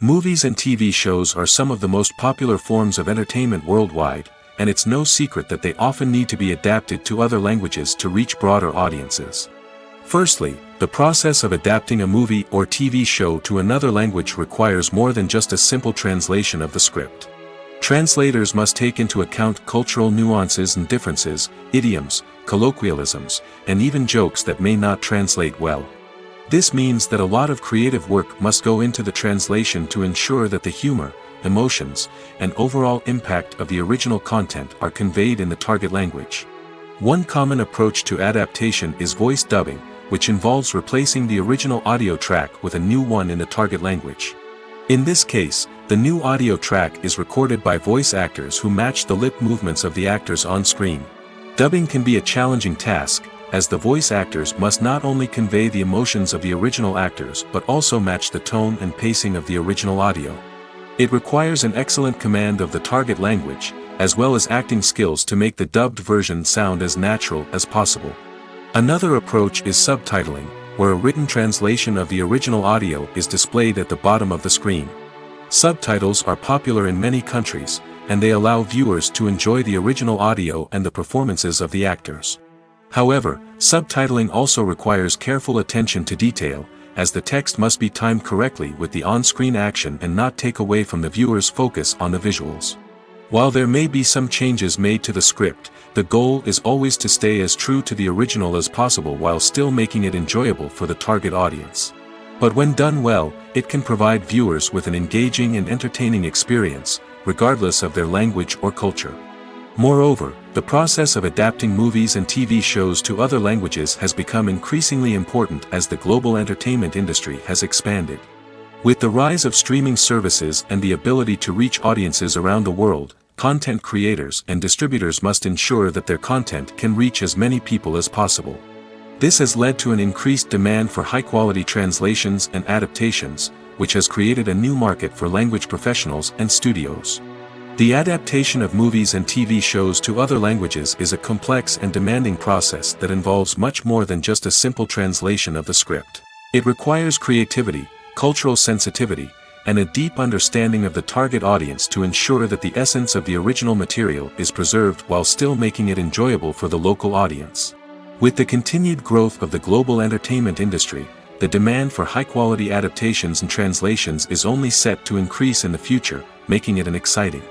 Movies and TV shows are some of the most popular forms of entertainment worldwide, and it's no secret that they often need to be adapted to other languages to reach broader audiences. Firstly, the process of adapting a movie or TV show to another language requires more than just a simple translation of the script. Translators must take into account cultural nuances and differences, idioms, colloquialisms, and even jokes that may not translate well. This means that a lot of creative work must go into the translation to ensure that the humor, emotions, and overall impact of the original content are conveyed in the target language. One common approach to adaptation is voice dubbing, which involves replacing the original audio track with a new one in the target language. In this case, the new audio track is recorded by voice actors who match the lip movements of the actors on screen. Dubbing can be a challenging task, as the voice actors must not only convey the emotions of the original actors but also match the tone and pacing of the original audio. It requires an excellent command of the target language, as well as acting skills to make the dubbed version sound as natural as possible. Another approach is subtitling, where a written translation of the original audio is displayed at the bottom of the screen. Subtitles are popular in many countries, and they allow viewers to enjoy the original audio and the performances of the actors. However, subtitling also requires careful attention to detail, as the text must be timed correctly with the on-screen action and not take away from the viewer's focus on the visuals. While there may be some changes made to the script, the goal is always to stay as true to the original as possible while still making it enjoyable for the target audience. But when done well, it can provide viewers with an engaging and entertaining experience, regardless of their language or culture. Moreover, the process of adapting movies and TV shows to other languages has become increasingly important as the global entertainment industry has expanded. With the rise of streaming services and the ability to reach audiences around the world, content creators and distributors must ensure that their content can reach as many people as possible. This has led to an increased demand for high-quality translations and adaptations, which has created a new market for language professionals and studios. The adaptation of movies and TV shows to other languages is a complex and demanding process that involves much more than just a simple translation of the script. It requires creativity, cultural sensitivity, and a deep understanding of the target audience to ensure that the essence of the original material is preserved while still making it enjoyable for the local audience. With the continued growth of the global entertainment industry, the demand for high-quality adaptations and translations is only set to increase in the future, making it an exciting.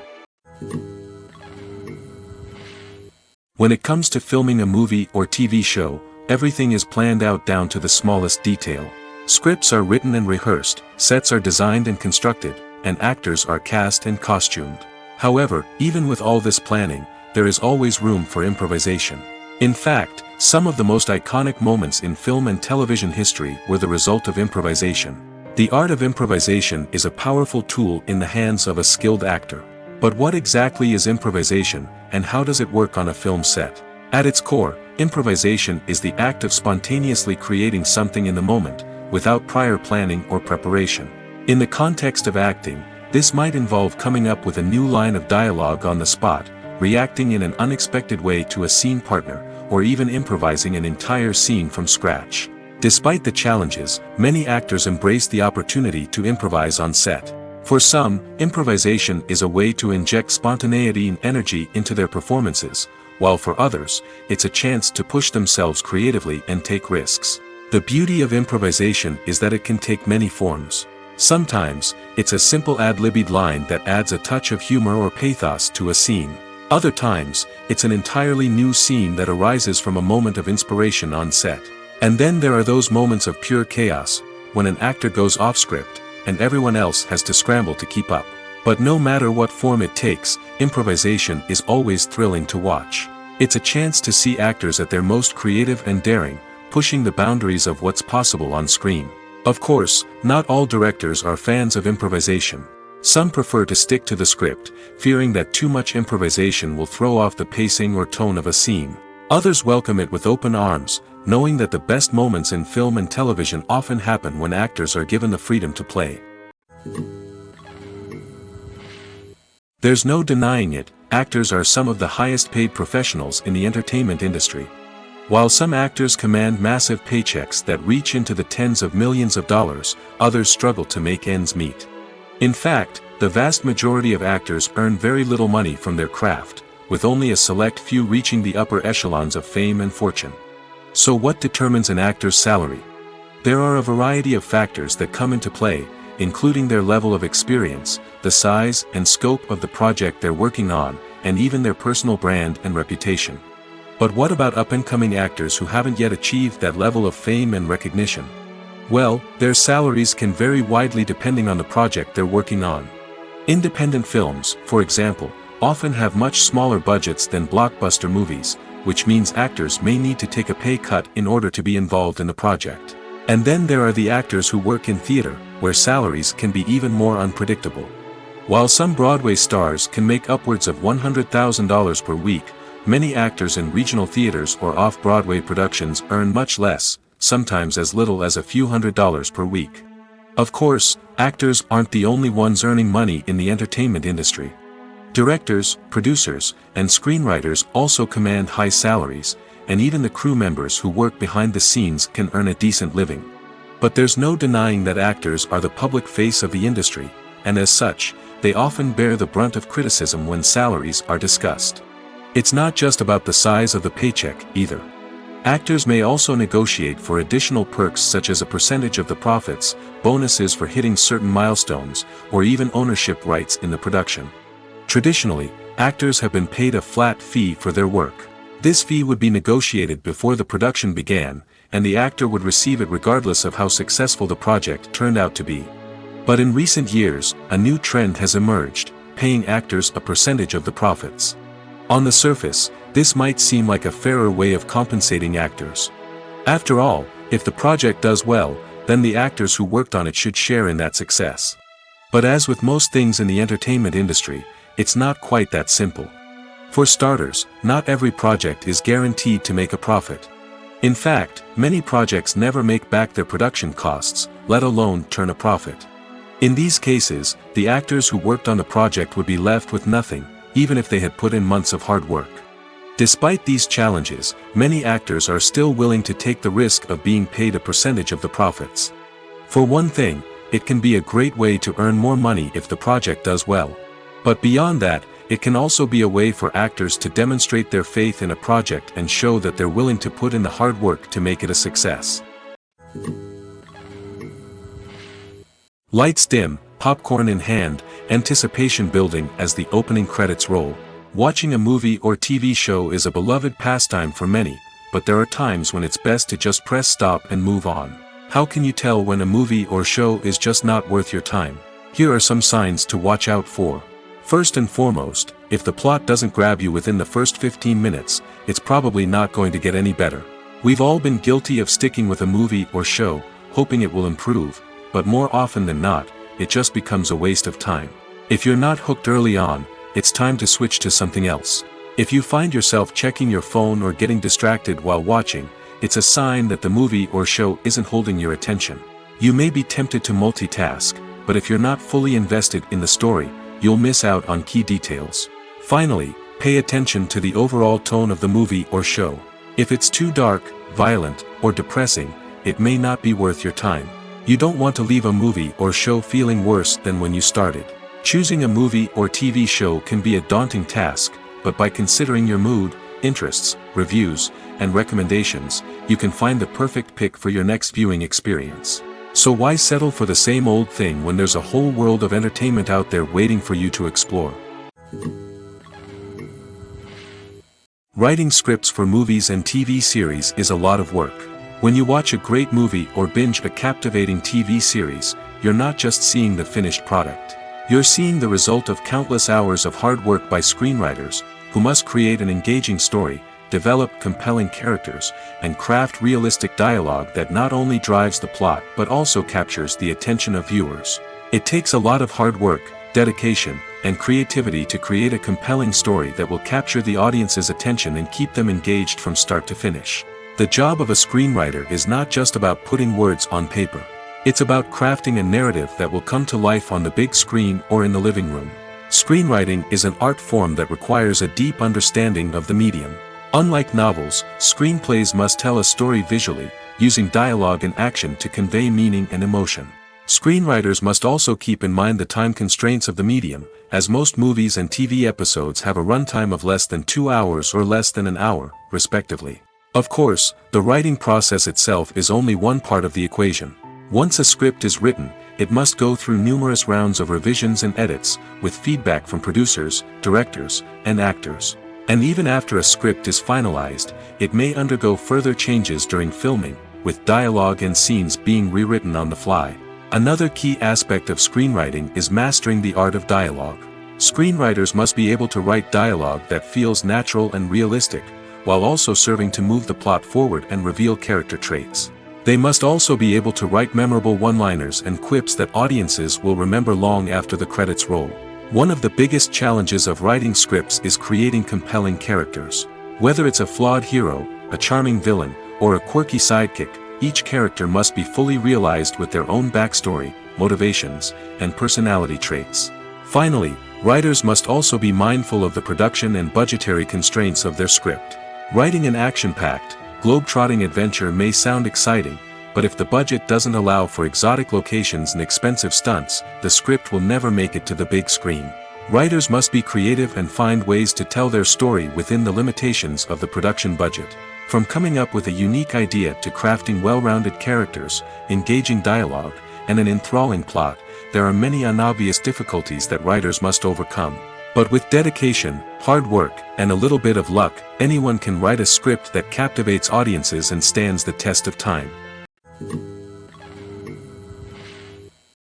When it comes to filming a movie or TV show, everything is planned out down to the smallest detail. Scripts are written and rehearsed, sets are designed and constructed, and actors are cast and costumed. However, even with all this planning, there is always room for improvisation. In fact, some of the most iconic moments in film and television history were the result of improvisation. The art of improvisation is a powerful tool in the hands of a skilled actor. But what exactly is improvisation, and how does it work on a film set? At its core, improvisation is the act of spontaneously creating something in the moment, without prior planning or preparation. In the context of acting, this might involve coming up with a new line of dialogue on the spot, reacting in an unexpected way to a scene partner, or even improvising an entire scene from scratch. Despite the challenges, many actors embrace the opportunity to improvise on set. For some, improvisation is a way to inject spontaneity and energy into their performances, while for others, it's a chance to push themselves creatively and take risks. The beauty of improvisation is that it can take many forms. Sometimes, it's a simple ad-libbed line that adds a touch of humor or pathos to a scene. Other times, it's an entirely new scene that arises from a moment of inspiration on set. And then there are those moments of pure chaos, when an actor goes off script, and everyone else has to scramble to keep up. But no matter what form it takes, improvisation is always thrilling to watch. It's a chance to see actors at their most creative and daring, pushing the boundaries of what's possible on screen. Of course, not all directors are fans of improvisation. Some prefer to stick to the script, fearing that too much improvisation will throw off the pacing or tone of a scene. Others welcome it with open arms, knowing that the best moments in film and television often happen when actors are given the freedom to play. There's no denying it, actors are some of the highest paid professionals in the entertainment industry. While some actors command massive paychecks that reach into the tens of millions of dollars, others struggle to make ends meet. In fact, the vast majority of actors earn very little money from their craft, with only a select few reaching the upper echelons of fame and fortune. So what determines an actor's salary? There are a variety of factors that come into play, including their level of experience, the size and scope of the project they're working on, and even their personal brand and reputation. But what about up-and-coming actors who haven't yet achieved that level of fame and recognition? Well, their salaries can vary widely depending on the project they're working on. Independent films, for example, often have much smaller budgets than blockbuster movies, which means actors may need to take a pay cut in order to be involved in the project. And then there are the actors who work in theater, where salaries can be even more unpredictable. While some Broadway stars can make upwards of $100,000 per week, many actors in regional theaters or off-Broadway productions earn much less, sometimes as little as a few $100s per week. Of course, actors aren't the only ones earning money in the entertainment industry. Directors, producers, and screenwriters also command high salaries, and even the crew members who work behind the scenes can earn a decent living. But there's no denying that actors are the public face of the industry, and as such, they often bear the brunt of criticism when salaries are discussed. It's not just about the size of the paycheck, either. Actors may also negotiate for additional perks such as a percentage of the profits, bonuses for hitting certain milestones, or even ownership rights in the production. Traditionally, actors have been paid a flat fee for their work. This fee would be negotiated before the production began, and the actor would receive it regardless of how successful the project turned out to be. But in recent years, a new trend has emerged, paying actors a percentage of the profits. On the surface, this might seem like a fairer way of compensating actors. After all, if the project does well, then the actors who worked on it should share in that success. But as with most things in the entertainment industry, it's not quite that simple. For starters, not every project is guaranteed to make a profit. In fact, many projects never make back their production costs, let alone turn a profit. In these cases, the actors who worked on the project would be left with nothing, even if they had put in months of hard work. Despite these challenges, many actors are still willing to take the risk of being paid a percentage of the profits. For one thing, it can be a great way to earn more money if the project does well. But beyond that, it can also be a way for actors to demonstrate their faith in a project and show that they're willing to put in the hard work to make it a success. Lights dim, popcorn in hand, anticipation building as the opening credits roll. Watching a movie or TV show is a beloved pastime for many, but there are times when it's best to just press stop and move on. How can you tell when a movie or show is just not worth your time? Here are some signs to watch out for. First and foremost, if the plot doesn't grab you within the first 15 minutes, it's probably not going to get any better. We've all been guilty of sticking with a movie or show, hoping it will improve, but more often than not, it just becomes a waste of time. If you're not hooked early on, it's time to switch to something else. If you find yourself checking your phone or getting distracted while watching, it's a sign that the movie or show isn't holding your attention. You may be tempted to multitask, but if you're not fully invested in the story, you'll miss out on key details. Finally, pay attention to the overall tone of the movie or show. If it's too dark, violent, or depressing, it may not be worth your time. You don't want to leave a movie or show feeling worse than when you started. Choosing a movie or TV show can be a daunting task, but by considering your mood, interests, reviews, and recommendations, you can find the perfect pick for your next viewing experience. So why settle for the same old thing when there's a whole world of entertainment out there waiting for you to explore? Writing scripts for movies and TV series is a lot of work. When you watch a great movie or binge a captivating TV series, you're not just seeing the finished product. You're seeing the result of countless hours of hard work by screenwriters, who must create an engaging story, develop compelling characters, and craft realistic dialogue that not only drives the plot but also captures the attention of viewers. It takes a lot of hard work, dedication, and creativity to create a compelling story that will capture the audience's attention and keep them engaged from start to finish. The job of a screenwriter is not just about putting words on paper. It's about crafting a narrative that will come to life on the big screen or in the living room. Screenwriting is an art form that requires a deep understanding of the medium. Unlike novels, screenplays must tell a story visually, using dialogue and action to convey meaning and emotion. Screenwriters must also keep in mind the time constraints of the medium, as most movies and TV episodes have a runtime of less than 2 hours or less than an hour, respectively. Of course, the writing process itself is only one part of the equation. Once a script is written, it must go through numerous rounds of revisions and edits, with feedback from producers, directors, and actors. And even after a script is finalized, it may undergo further changes during filming, with dialogue and scenes being rewritten on the fly. Another key aspect of screenwriting is mastering the art of dialogue. Screenwriters must be able to write dialogue that feels natural and realistic, while also serving to move the plot forward and reveal character traits. They must also be able to write memorable one-liners and quips that audiences will remember long after the credits roll. One of the biggest challenges of writing scripts is creating compelling characters. Whether it's a flawed hero, a charming villain, or a quirky sidekick, each character must be fully realized with their own backstory, motivations, and personality traits. Finally, writers must also be mindful of the production and budgetary constraints of their script. Writing an action-packed, globe-trotting adventure may sound exciting, but if the budget doesn't allow for exotic locations and expensive stunts, the script will never make it to the big screen. Writers must be creative and find ways to tell their story within the limitations of the production budget. From coming up with a unique idea to crafting well-rounded characters, engaging dialogue, and an enthralling plot, there are many unobvious difficulties that writers must overcome. But with dedication, hard work, and a little bit of luck, anyone can write a script that captivates audiences and stands the test of time.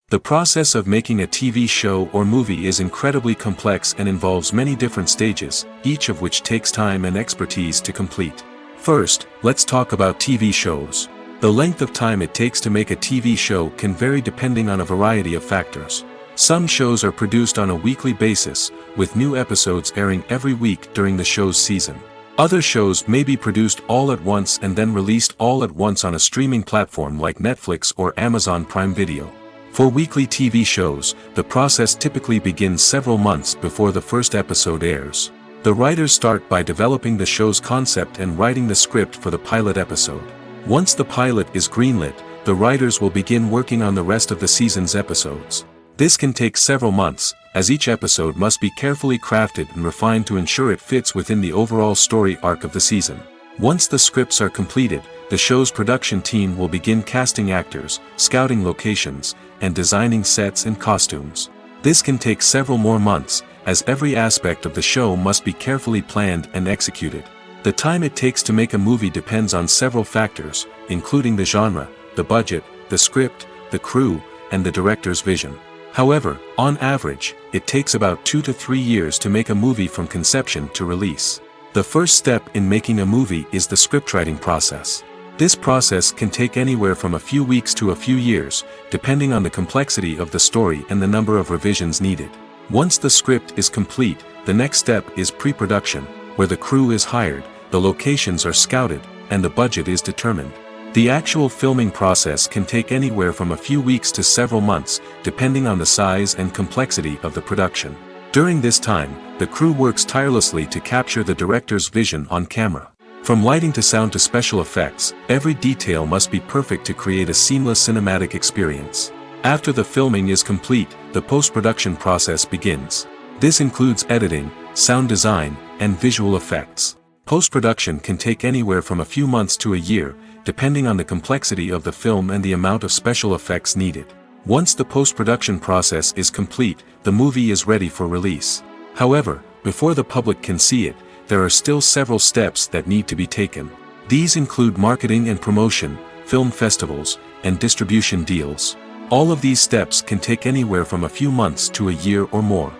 The process of making a TV show or movie is incredibly complex and involves many different stages, each of which takes time and expertise to complete. First, let's talk about TV shows. The length of time it takes to make a TV show can vary depending on a variety of factors. Some shows are produced on a weekly basis, with new episodes airing every week during the show's season. Other shows may be produced all at once and then released all at once on a streaming platform like Netflix or Amazon Prime Video. For weekly TV shows, the process typically begins several months before the first episode airs. The writers start by developing the show's concept and writing the script for the pilot episode. Once the pilot is greenlit, the writers will begin working on the rest of the season's episodes. This can take several months, as each episode must be carefully crafted and refined to ensure it fits within the overall story arc of the season. Once the scripts are completed, the show's production team will begin casting actors, scouting locations, and designing sets and costumes. This can take several more months, as every aspect of the show must be carefully planned and executed. The time it takes to make a movie depends on several factors, including the genre, the budget, the script, the crew, and the director's vision. However, on average, it takes about 2 to 3 years to make a movie from conception to release. The first step in making a movie is the scriptwriting process. This process can take anywhere from a few weeks to a few years, depending on the complexity of the story and the number of revisions needed. Once the script is complete, the next step is pre-production, where the crew is hired, the locations are scouted, and the budget is determined. The actual filming process can take anywhere from a few weeks to several months, depending on the size and complexity of the production. During this time, the crew works tirelessly to capture the director's vision on camera. From lighting to sound to special effects, every detail must be perfect to create a seamless cinematic experience. After the filming is complete, the post-production process begins. This includes editing, sound design, and visual effects. Post-production can take anywhere from a few months to a year, depending on the complexity of the film and the amount of special effects needed. Once the post-production process is complete, the movie is ready for release. However, before the public can see it, there are still several steps that need to be taken. These include marketing and promotion, film festivals, and distribution deals. All of these steps can take anywhere from a few months to a year or more.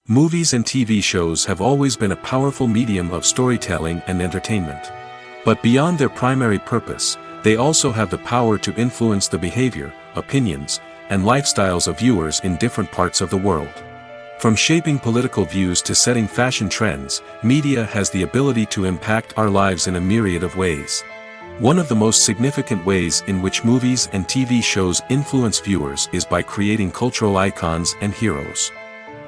Movies and TV shows have always been a powerful medium of storytelling and entertainment. But beyond their primary purpose, they also have the power to influence the behavior, opinions, and lifestyles of viewers in different parts of the world. From shaping political views to setting fashion trends, media has the ability to impact our lives in a myriad of ways. One of the most significant ways in which movies and TV shows influence viewers is by creating cultural icons and heroes.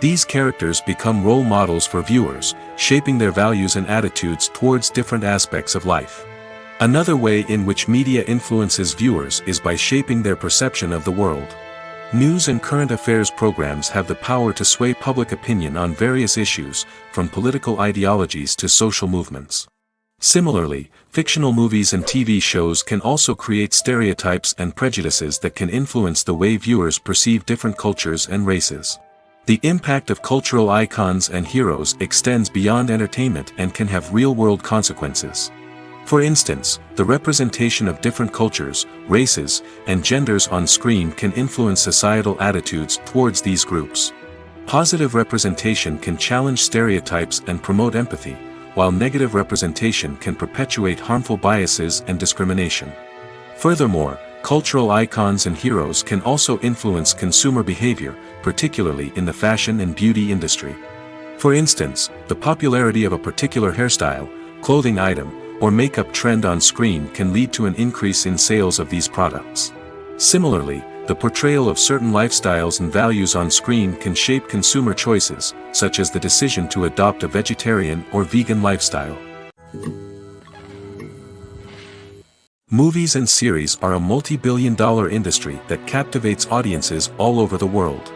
These characters become role models for viewers, shaping their values and attitudes towards different aspects of life. Another way in which media influences viewers is by shaping their perception of the world. News and current affairs programs have the power to sway public opinion on various issues, from political ideologies to social movements. Similarly, fictional movies and TV shows can also create stereotypes and prejudices that can influence the way viewers perceive different cultures and races. The impact of cultural icons and heroes extends beyond entertainment and can have real-world consequences. For instance, the representation of different cultures, races, and genders on screen can influence societal attitudes towards these groups. Positive representation can challenge stereotypes and promote empathy, while negative representation can perpetuate harmful biases and discrimination. Furthermore, cultural icons and heroes can also influence consumer behavior, particularly in the fashion and beauty industry. For instance, the popularity of a particular hairstyle, clothing item, or makeup trend on screen can lead to an increase in sales of these products. Similarly, the portrayal of certain lifestyles and values on screen can shape consumer choices, such as the decision to adopt a vegetarian or vegan lifestyle. Movies and series are a multi-billion-dollar industry that captivates audiences all over the world.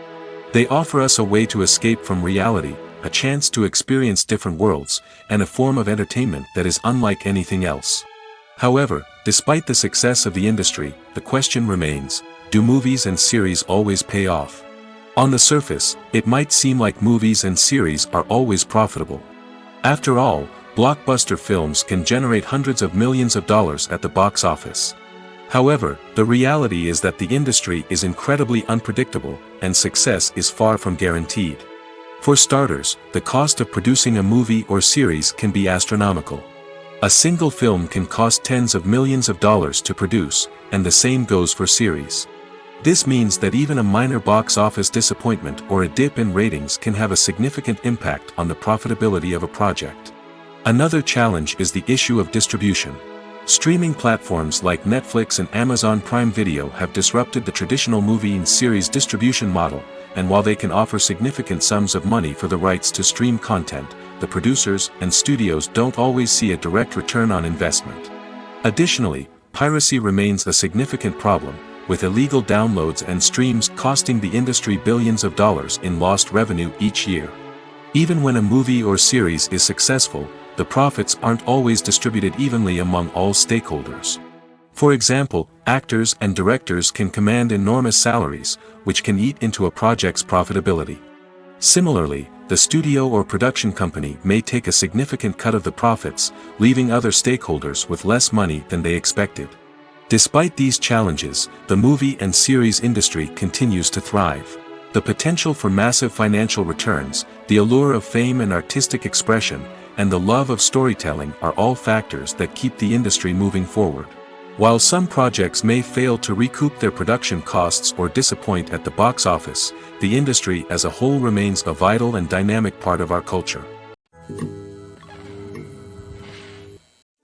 They offer us a way to escape from reality, a chance to experience different worlds, and a form of entertainment that is unlike anything else. However, despite the success of the industry, the question remains, do movies and series always pay off? On the surface, it might seem like movies and series are always profitable. After all, blockbuster films can generate hundreds of millions of dollars at the box office. However, the reality is that the industry is incredibly unpredictable, and success is far from guaranteed. For starters, the cost of producing a movie or series can be astronomical. A single film can cost tens of millions of dollars to produce, and the same goes for series. This means that even a minor box office disappointment or a dip in ratings can have a significant impact on the profitability of a project. Another challenge is the issue of distribution. Streaming platforms like Netflix and Amazon Prime Video have disrupted the traditional movie and series distribution model, and while they can offer significant sums of money for the rights to stream content, the producers and studios don't always see a direct return on investment. Additionally, piracy remains a significant problem, with illegal downloads and streams costing the industry billions of dollars in lost revenue each year. Even when a movie or series is successful, the profits aren't always distributed evenly among all stakeholders. For example, actors and directors can command enormous salaries, which can eat into a project's profitability. Similarly, the studio or production company may take a significant cut of the profits, leaving other stakeholders with less money than they expected. Despite these challenges, the movie and series industry continues to thrive. The potential for massive financial returns, the allure of fame and artistic expression, and the love of storytelling are all factors that keep the industry moving forward. While some projects may fail to recoup their production costs or disappoint at the box office, the industry as a whole remains a vital and dynamic part of our culture.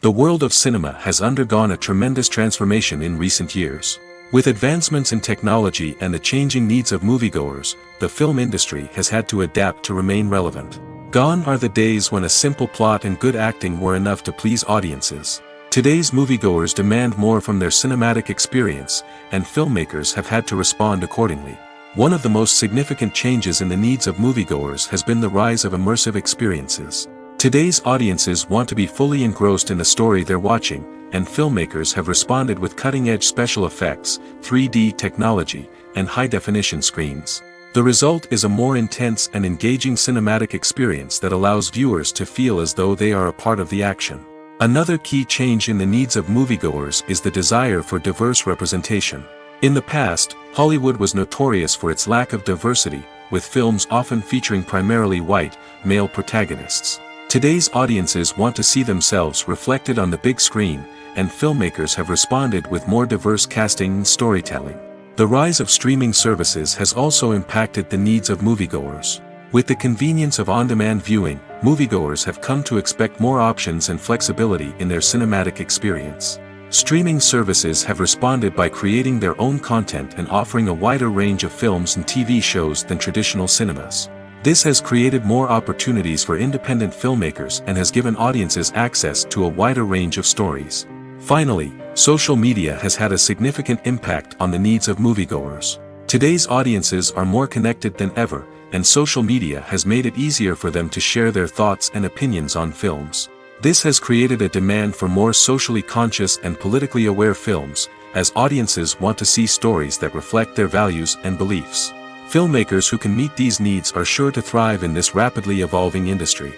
The world of cinema has undergone a tremendous transformation in recent years. With advancements in technology and the changing needs of moviegoers, the film industry has had to adapt to remain relevant. Gone are the days when a simple plot and good acting were enough to please audiences. Today's moviegoers demand more from their cinematic experience, and filmmakers have had to respond accordingly. One of the most significant changes in the needs of moviegoers has been the rise of immersive experiences. Today's audiences want to be fully engrossed in the story they're watching, and filmmakers have responded with cutting-edge special effects, 3D technology, and high-definition screens. The result is a more intense and engaging cinematic experience that allows viewers to feel as though they are a part of the action. Another key change in the needs of moviegoers is the desire for diverse representation. In the past, Hollywood was notorious for its lack of diversity, with films often featuring primarily white, male protagonists. Today's audiences want to see themselves reflected on the big screen, and filmmakers have responded with more diverse casting and storytelling. The rise of streaming services has also impacted the needs of moviegoers. With the convenience of on-demand viewing, moviegoers have come to expect more options and flexibility in their cinematic experience. Streaming services have responded by creating their own content and offering a wider range of films and TV shows than traditional cinemas. This has created more opportunities for independent filmmakers and has given audiences access to a wider range of stories. Finally, social media has had a significant impact on the needs of moviegoers. Today's audiences are more connected than ever, and social media has made it easier for them to share their thoughts and opinions on films. This has created a demand for more socially conscious and politically aware films, as audiences want to see stories that reflect their values and beliefs. Filmmakers who can meet these needs are sure to thrive in this rapidly evolving industry.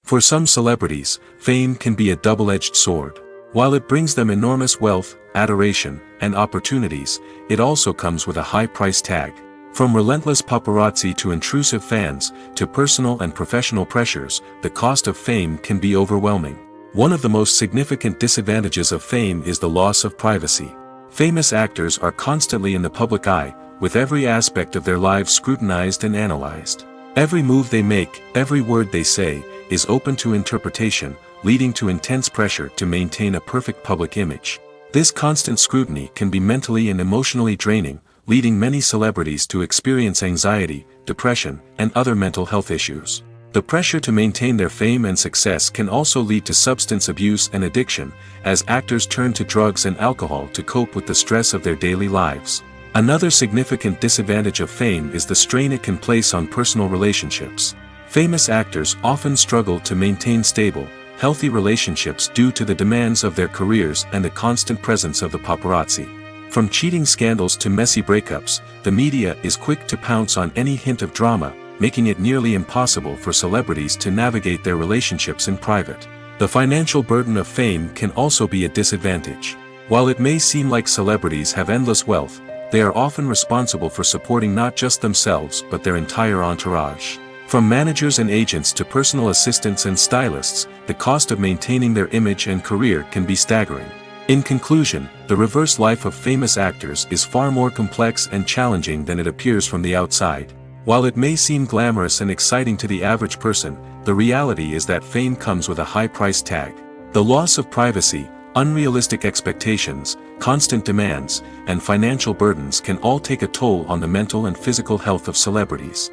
For some celebrities, fame can be a double-edged sword. While it brings them enormous wealth, adoration, and opportunities, it also comes with a high price tag. From relentless paparazzi to intrusive fans, to personal and professional pressures, the cost of fame can be overwhelming. One of the most significant disadvantages of fame is the loss of privacy. Famous actors are constantly in the public eye, with every aspect of their lives scrutinized and analyzed. Every move they make, every word they say, is open to interpretation, leading to intense pressure to maintain a perfect public image. This constant scrutiny can be mentally and emotionally draining, leading many celebrities to experience anxiety, depression, and other mental health issues. The pressure to maintain their fame and success can also lead to substance abuse and addiction, as actors turn to drugs and alcohol to cope with the stress of their daily lives. Another significant disadvantage of fame is the strain it can place on personal relationships. Famous actors often struggle to maintain stable, healthy relationships due to the demands of their careers and the constant presence of the paparazzi. From cheating scandals to messy breakups, the media is quick to pounce on any hint of drama, making it nearly impossible for celebrities to navigate their relationships in private. The financial burden of fame can also be a disadvantage. While it may seem like celebrities have endless wealth, they are often responsible for supporting not just themselves but their entire entourage. From managers and agents to personal assistants and stylists, the cost of maintaining their image and career can be staggering. In conclusion, the reverse life of famous actors is far more complex and challenging than it appears from the outside. While it may seem glamorous and exciting to the average person, the reality is that fame comes with a high price tag. The loss of privacy, unrealistic expectations, constant demands, and financial burdens can all take a toll on the mental and physical health of celebrities.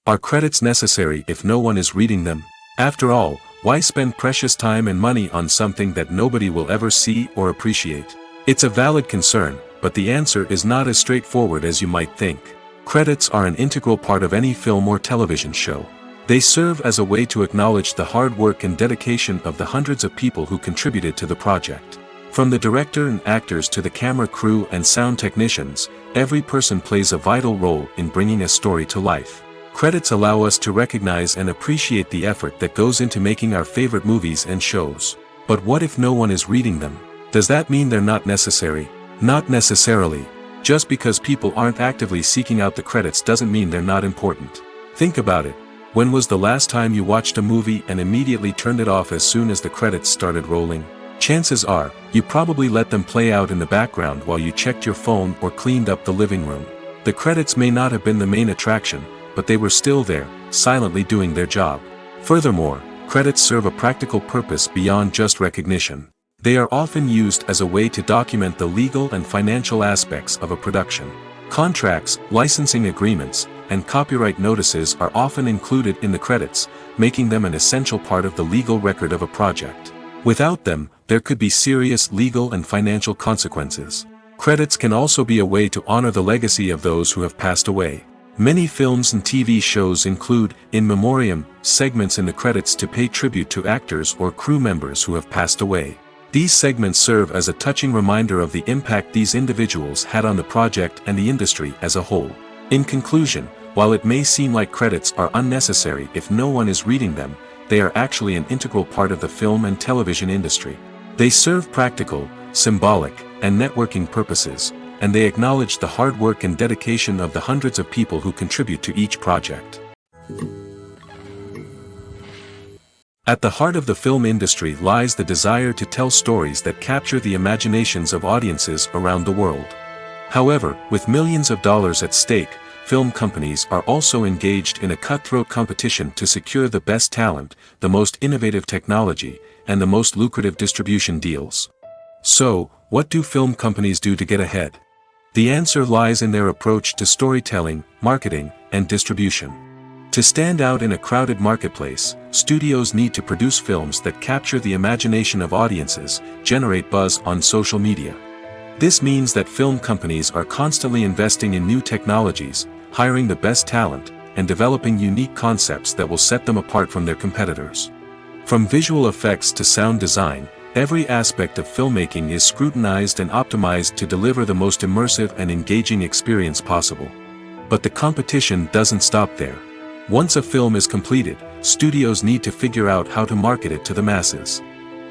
Are credits necessary if no one is reading them? After all, why spend precious time and money on something that nobody will ever see or appreciate? It's a valid concern, but the answer is not as straightforward as you might think. Credits are an integral part of any film or television show. They serve as a way to acknowledge the hard work and dedication of the hundreds of people who contributed to the project. From the director and actors to the camera crew and sound technicians, every person plays a vital role in bringing a story to life. Credits allow us to recognize and appreciate the effort that goes into making our favorite movies and shows. But what if no one is reading them? Does that mean they're not necessary? Not necessarily. Just because people aren't actively seeking out the credits doesn't mean they're not important. Think about it. When was the last time you watched a movie and immediately turned it off as soon as the credits started rolling? Chances are, you probably let them play out in the background while you checked your phone or cleaned up the living room. The credits may not have been the main attraction, but they were still there, silently doing their job. Furthermore, credits serve a practical purpose beyond just recognition. They are often used as a way to document the legal and financial aspects of a production. Contracts, licensing agreements, and copyright notices are often included in the credits, making them an essential part of the legal record of a project. Without them, there could be serious legal and financial consequences. Credits can also be a way to honor the legacy of those who have passed away. Many films and TV shows include, in memoriam, segments in the credits to pay tribute to actors or crew members who have passed away. These segments serve as a touching reminder of the impact these individuals had on the project and the industry as a whole. In conclusion, while it may seem like credits are unnecessary if no one is reading them, they are actually an integral part of the film and television industry. They serve practical, symbolic, and networking purposes, and they acknowledge the hard work and dedication of the hundreds of people who contribute to each project. At the heart of the film industry lies the desire to tell stories that capture the imaginations of audiences around the world. However, with millions of dollars at stake, film companies are also engaged in a cutthroat competition to secure the best talent, the most innovative technology, and the most lucrative distribution deals. So, what do film companies do to get ahead? The answer lies in their approach to storytelling, marketing, and distribution. To stand out in a crowded marketplace, studios need to produce films that capture the imagination of audiences, generate buzz on social media. This means that film companies are constantly investing in new technologies, hiring the best talent, and developing unique concepts that will set them apart from their competitors. From visual effects to sound design, every aspect of filmmaking is scrutinized and optimized to deliver the most immersive and engaging experience possible. But the competition doesn't stop there. Once a film is completed, studios need to figure out how to market it to the masses.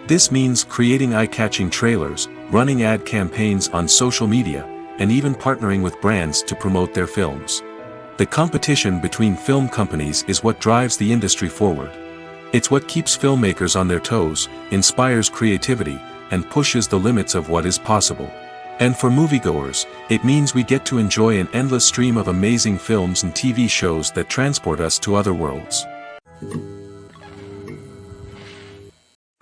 This means creating eye-catching trailers, running ad campaigns on social media, and even partnering with brands to promote their films. The competition between film companies is what drives the industry forward. It's what keeps filmmakers on their toes, inspires creativity, and pushes the limits of what is possible. And for moviegoers, it means we get to enjoy an endless stream of amazing films and TV shows that transport us to other worlds.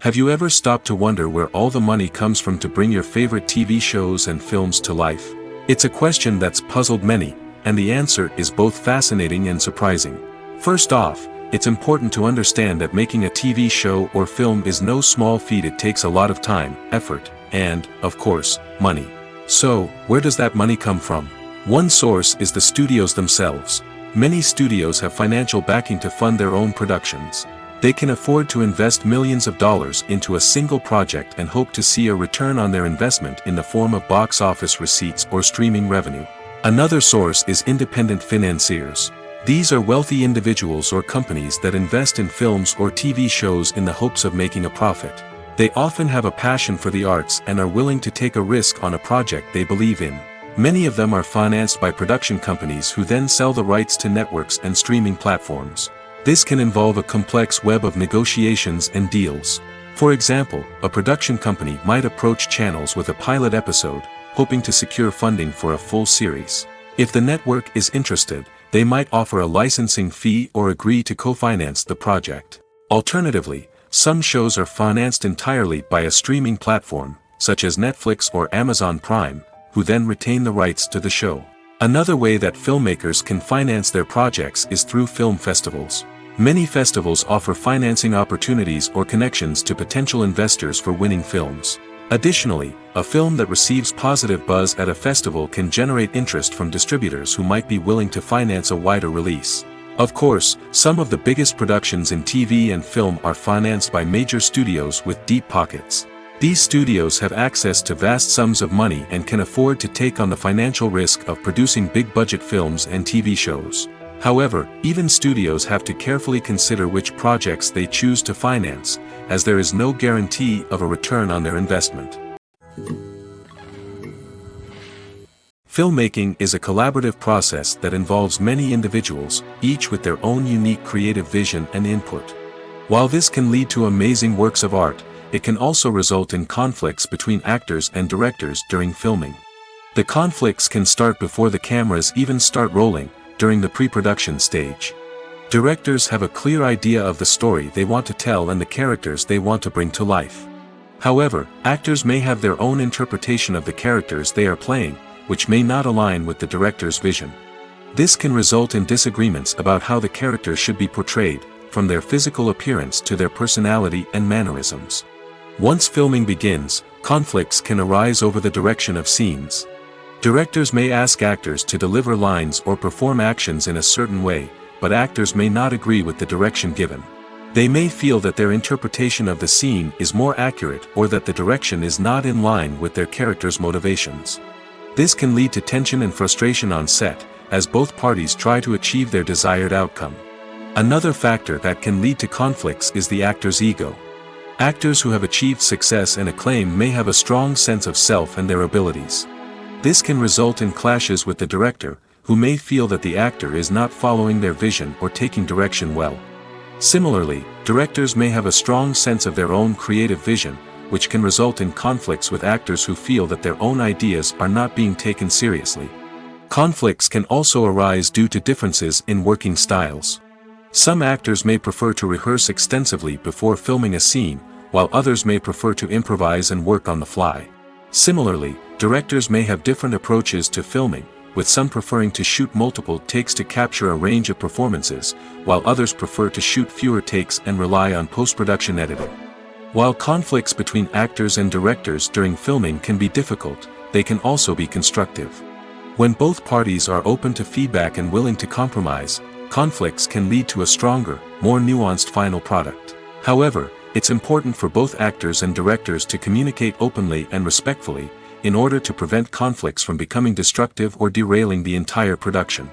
Have you ever stopped to wonder where all the money comes from to bring your favorite TV shows and films to life? It's a question that's puzzled many, and the answer is both fascinating and surprising. First off, it's important to understand that making a TV show or film is no small feat. It takes a lot of time, effort, and, of course, money. So, where does that money come from? One source is the studios themselves. Many studios have financial backing to fund their own productions. They can afford to invest millions of dollars into a single project and hope to see a return on their investment in the form of box office receipts or streaming revenue. Another source is independent financiers. These are wealthy individuals or companies that invest in films or TV shows in the hopes of making a profit. They often have a passion for the arts and are willing to take a risk on a project they believe in. Many of them are financed by production companies who then sell the rights to networks and streaming platforms. This can involve a complex web of negotiations and deals. For example, a production company might approach channels with a pilot episode, hoping to secure funding for a full series. If the network is interested, they might offer a licensing fee or agree to co-finance the project. Alternatively, some shows are financed entirely by a streaming platform, such as Netflix or Amazon Prime, who then retain the rights to the show. Another way that filmmakers can finance their projects is through film festivals. Many festivals offer financing opportunities or connections to potential investors for winning films. Additionally, a film that receives positive buzz at a festival can generate interest from distributors who might be willing to finance a wider release. Of course, some of the biggest productions in TV and film are financed by major studios with deep pockets. These studios have access to vast sums of money and can afford to take on the financial risk of producing big-budget films and TV shows. However, even studios have to carefully consider which projects they choose to finance, as there is no guarantee of a return on their investment. Filmmaking is a collaborative process that involves many individuals, each with their own unique creative vision and input. While this can lead to amazing works of art, it can also result in conflicts between actors and directors during filming. The conflicts can start before the cameras even start rolling, during the pre-production stage. Directors have a clear idea of the story they want to tell and the characters they want to bring to life. However, actors may have their own interpretation of the characters they are playing, which may not align with the director's vision. This can result in disagreements about how the characters should be portrayed, from their physical appearance to their personality and mannerisms. Once filming begins, conflicts can arise over the direction of scenes. Directors may ask actors to deliver lines or perform actions in a certain way, but actors may not agree with the direction given. They may feel that their interpretation of the scene is more accurate or that the direction is not in line with their character's motivations. This can lead to tension and frustration on set, as both parties try to achieve their desired outcome. Another factor that can lead to conflicts is the actor's ego. Actors who have achieved success and acclaim may have a strong sense of self and their abilities. This can result in clashes with the director, who may feel that the actor is not following their vision or taking direction well. Similarly, directors may have a strong sense of their own creative vision, which can result in conflicts with actors who feel that their own ideas are not being taken seriously. Conflicts can also arise due to differences in working styles. Some actors may prefer to rehearse extensively before filming a scene, while others may prefer to improvise and work on the fly. Similarly, directors may have different approaches to filming, with some preferring to shoot multiple takes to capture a range of performances, while others prefer to shoot fewer takes and rely on post-production editing. While conflicts between actors and directors during filming can be difficult, they can also be constructive. When both parties are open to feedback and willing to compromise, conflicts can lead to a stronger, more nuanced final product. However, it's important for both actors and directors to communicate openly and respectfully, in order to prevent conflicts from becoming destructive or derailing the entire production.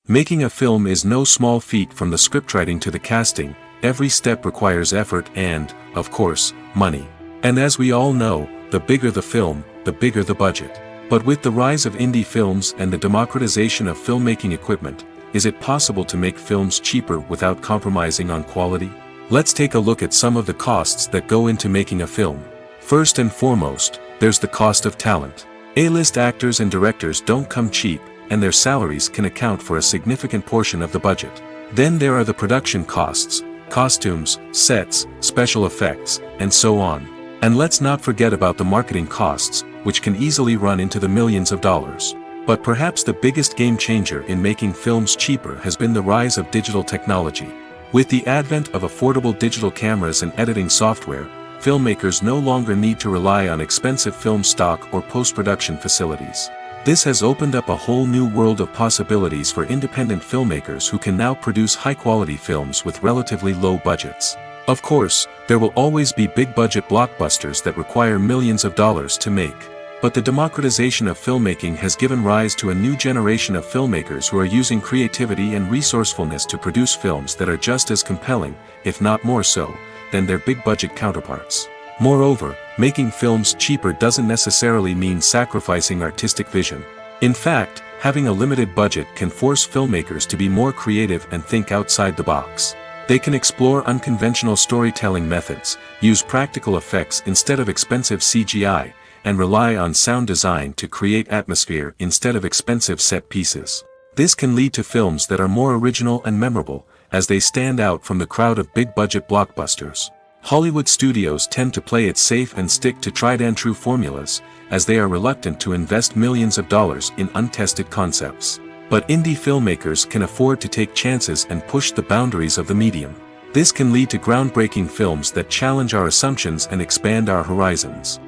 Making a film is no small feat. From the scriptwriting to the casting, every step requires effort and, of course, money. And as we all know, the bigger the film, the bigger the budget. But with the rise of indie films and the democratization of filmmaking equipment, is it possible to make films cheaper without compromising on quality? Let's take a look at some of the costs that go into making a film. First and foremost, there's the cost of talent. A-list actors and directors don't come cheap, and their salaries can account for a significant portion of the budget. Then there are the production costs, costumes, sets, special effects, and so on. And let's not forget about the marketing costs, which can easily run into the millions of dollars. But perhaps the biggest game changer in making films cheaper has been the rise of digital technology. With the advent of affordable digital cameras and editing software, filmmakers no longer need to rely on expensive film stock or post-production facilities. This has opened up a whole new world of possibilities for independent filmmakers who can now produce high-quality films with relatively low budgets. Of course, there will always be big-budget blockbusters that require millions of dollars to make. But the democratization of filmmaking has given rise to a new generation of filmmakers who are using creativity and resourcefulness to produce films that are just as compelling, if not more so, than their big-budget counterparts. Moreover, making films cheaper doesn't necessarily mean sacrificing artistic vision. In fact, having a limited budget can force filmmakers to be more creative and think outside the box. They can explore unconventional storytelling methods, use practical effects instead of expensive CGI, and rely on sound design to create atmosphere instead of expensive set pieces. This can lead to films that are more original and memorable, as they stand out from the crowd of big-budget blockbusters. Hollywood studios tend to play it safe and stick to tried-and-true formulas, as they are reluctant to invest millions of dollars in untested concepts. But indie filmmakers can afford to take chances and push the boundaries of the medium. This can lead to groundbreaking films that challenge our assumptions and expand our horizons.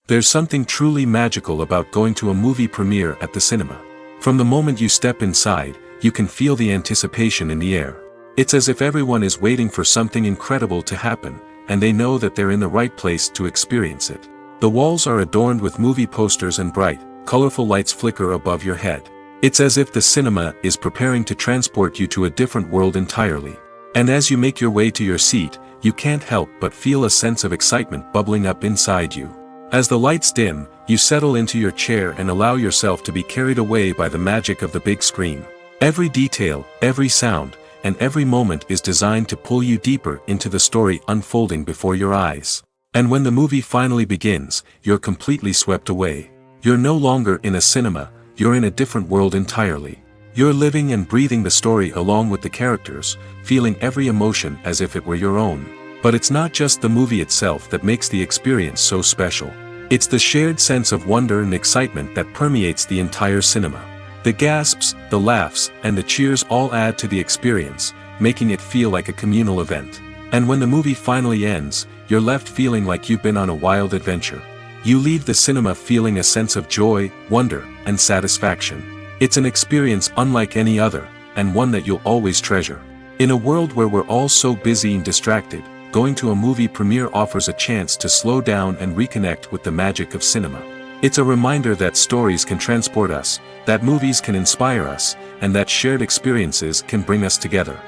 There's something truly magical about going to a movie premiere at the cinema. From the moment you step inside, you can feel the anticipation in the air. It's as if everyone is waiting for something incredible to happen, and they know that they're in the right place to experience it. The walls are adorned with movie posters and bright, colorful lights flicker above your head. It's as if the cinema is preparing to transport you to a different world entirely. And as you make your way to your seat, you can't help but feel a sense of excitement bubbling up inside you. As the lights dim, you settle into your chair and allow yourself to be carried away by the magic of the big screen. Every detail, every sound, and every moment is designed to pull you deeper into the story unfolding before your eyes. And when the movie finally begins, you're completely swept away. You're no longer in a cinema, you're in a different world entirely. You're living and breathing the story along with the characters, feeling every emotion as if it were your own. But it's not just the movie itself that makes the experience so special. It's the shared sense of wonder and excitement that permeates the entire cinema. The gasps, the laughs, and the cheers all add to the experience, making it feel like a communal event. And when the movie finally ends, you're left feeling like you've been on a wild adventure. You leave the cinema feeling a sense of joy, wonder, and satisfaction. It's an experience unlike any other, and one that you'll always treasure. In a world where we're all so busy and distracted, going to a movie premiere offers a chance to slow down and reconnect with the magic of cinema. It's a reminder that stories can transport us, that movies can inspire us, and that shared experiences can bring us together.